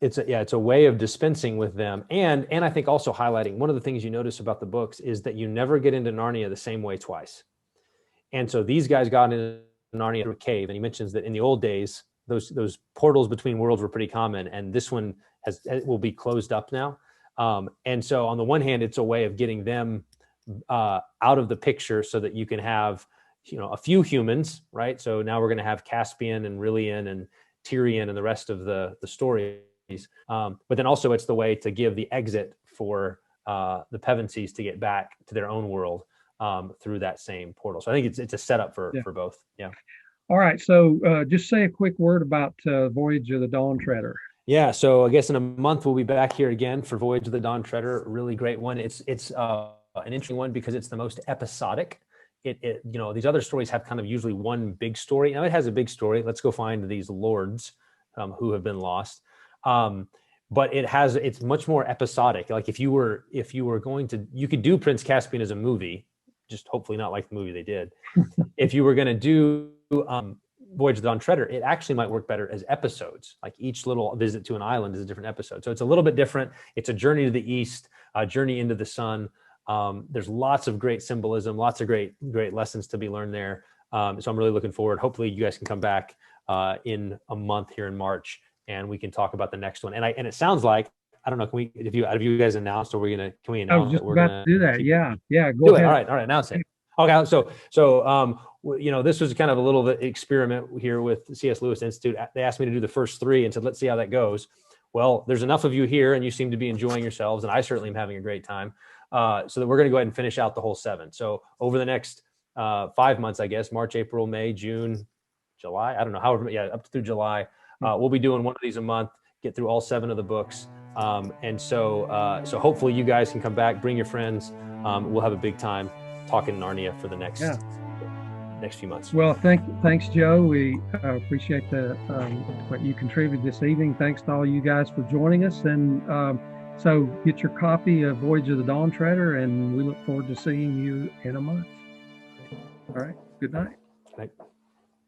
it's a way of dispensing with them, and I think also highlighting one of the things you notice about the books is that you never get into Narnia the same way twice. And so these guys got into Narnia through a cave, and he mentions that in the old days those portals between worlds were pretty common, and this one will be closed up now. And so on the one hand, it's a way of getting them out of the picture so that you can have a few humans, right? So now we're going to have Caspian and Rillian and Tyrion and the rest of the stories. But then also it's the way to give the exit for the Pevensies to get back to their own world through that same portal. So I think it's a setup for both. Yeah. All right. So just say a quick word about Voyage of the Dawn Treader. Yeah. So I guess in a month we'll be back here again for Voyage of the Dawn Treader. A really great one. It's an interesting one because it's the most episodic. You know, these other stories have kind of usually one big story. Now it has a big story. Let's go find these lords who have been lost. But it's much more episodic. Like if you were going to, you could do Prince Caspian as a movie, just hopefully not like the movie they did. If you were going to do Voyage of the Dawn Treader, it actually might work better as episodes. Like each little visit to an island is a different episode. So it's a little bit different. It's a journey to the east, a journey into the sun. There's lots of great symbolism, lots of great lessons to be learned there. So I'm really looking forward. Hopefully you guys can come back in a month here in March, and we can talk about the next one. And it sounds like, I don't know, have you guys announced, or can we announce? I was just about to do that. Yeah. Go ahead. All right, announce it. Okay, so you know, this was kind of a little bit experiment here with the C.S. Lewis Institute. They asked me to do the first 3 and said, let's see how that goes. Well, there's enough of you here, and you seem to be enjoying yourselves, and I certainly am having a great time. So that we're going to go ahead and finish out the whole 7. So over the next 5 months, I guess, March, April, May, June, July, I don't know, up through July, we'll be doing one of these a month, get through all 7 of the books. And so hopefully you guys can come back, bring your friends. We'll have a big time talking Narnia for the next few months. Well, thanks, Joe. We appreciate what you contributed this evening. Thanks to all you guys for joining us. And so get your copy of Voyage of the Dawn Treader, and we look forward to seeing you in a month. All right. Good night. Good night.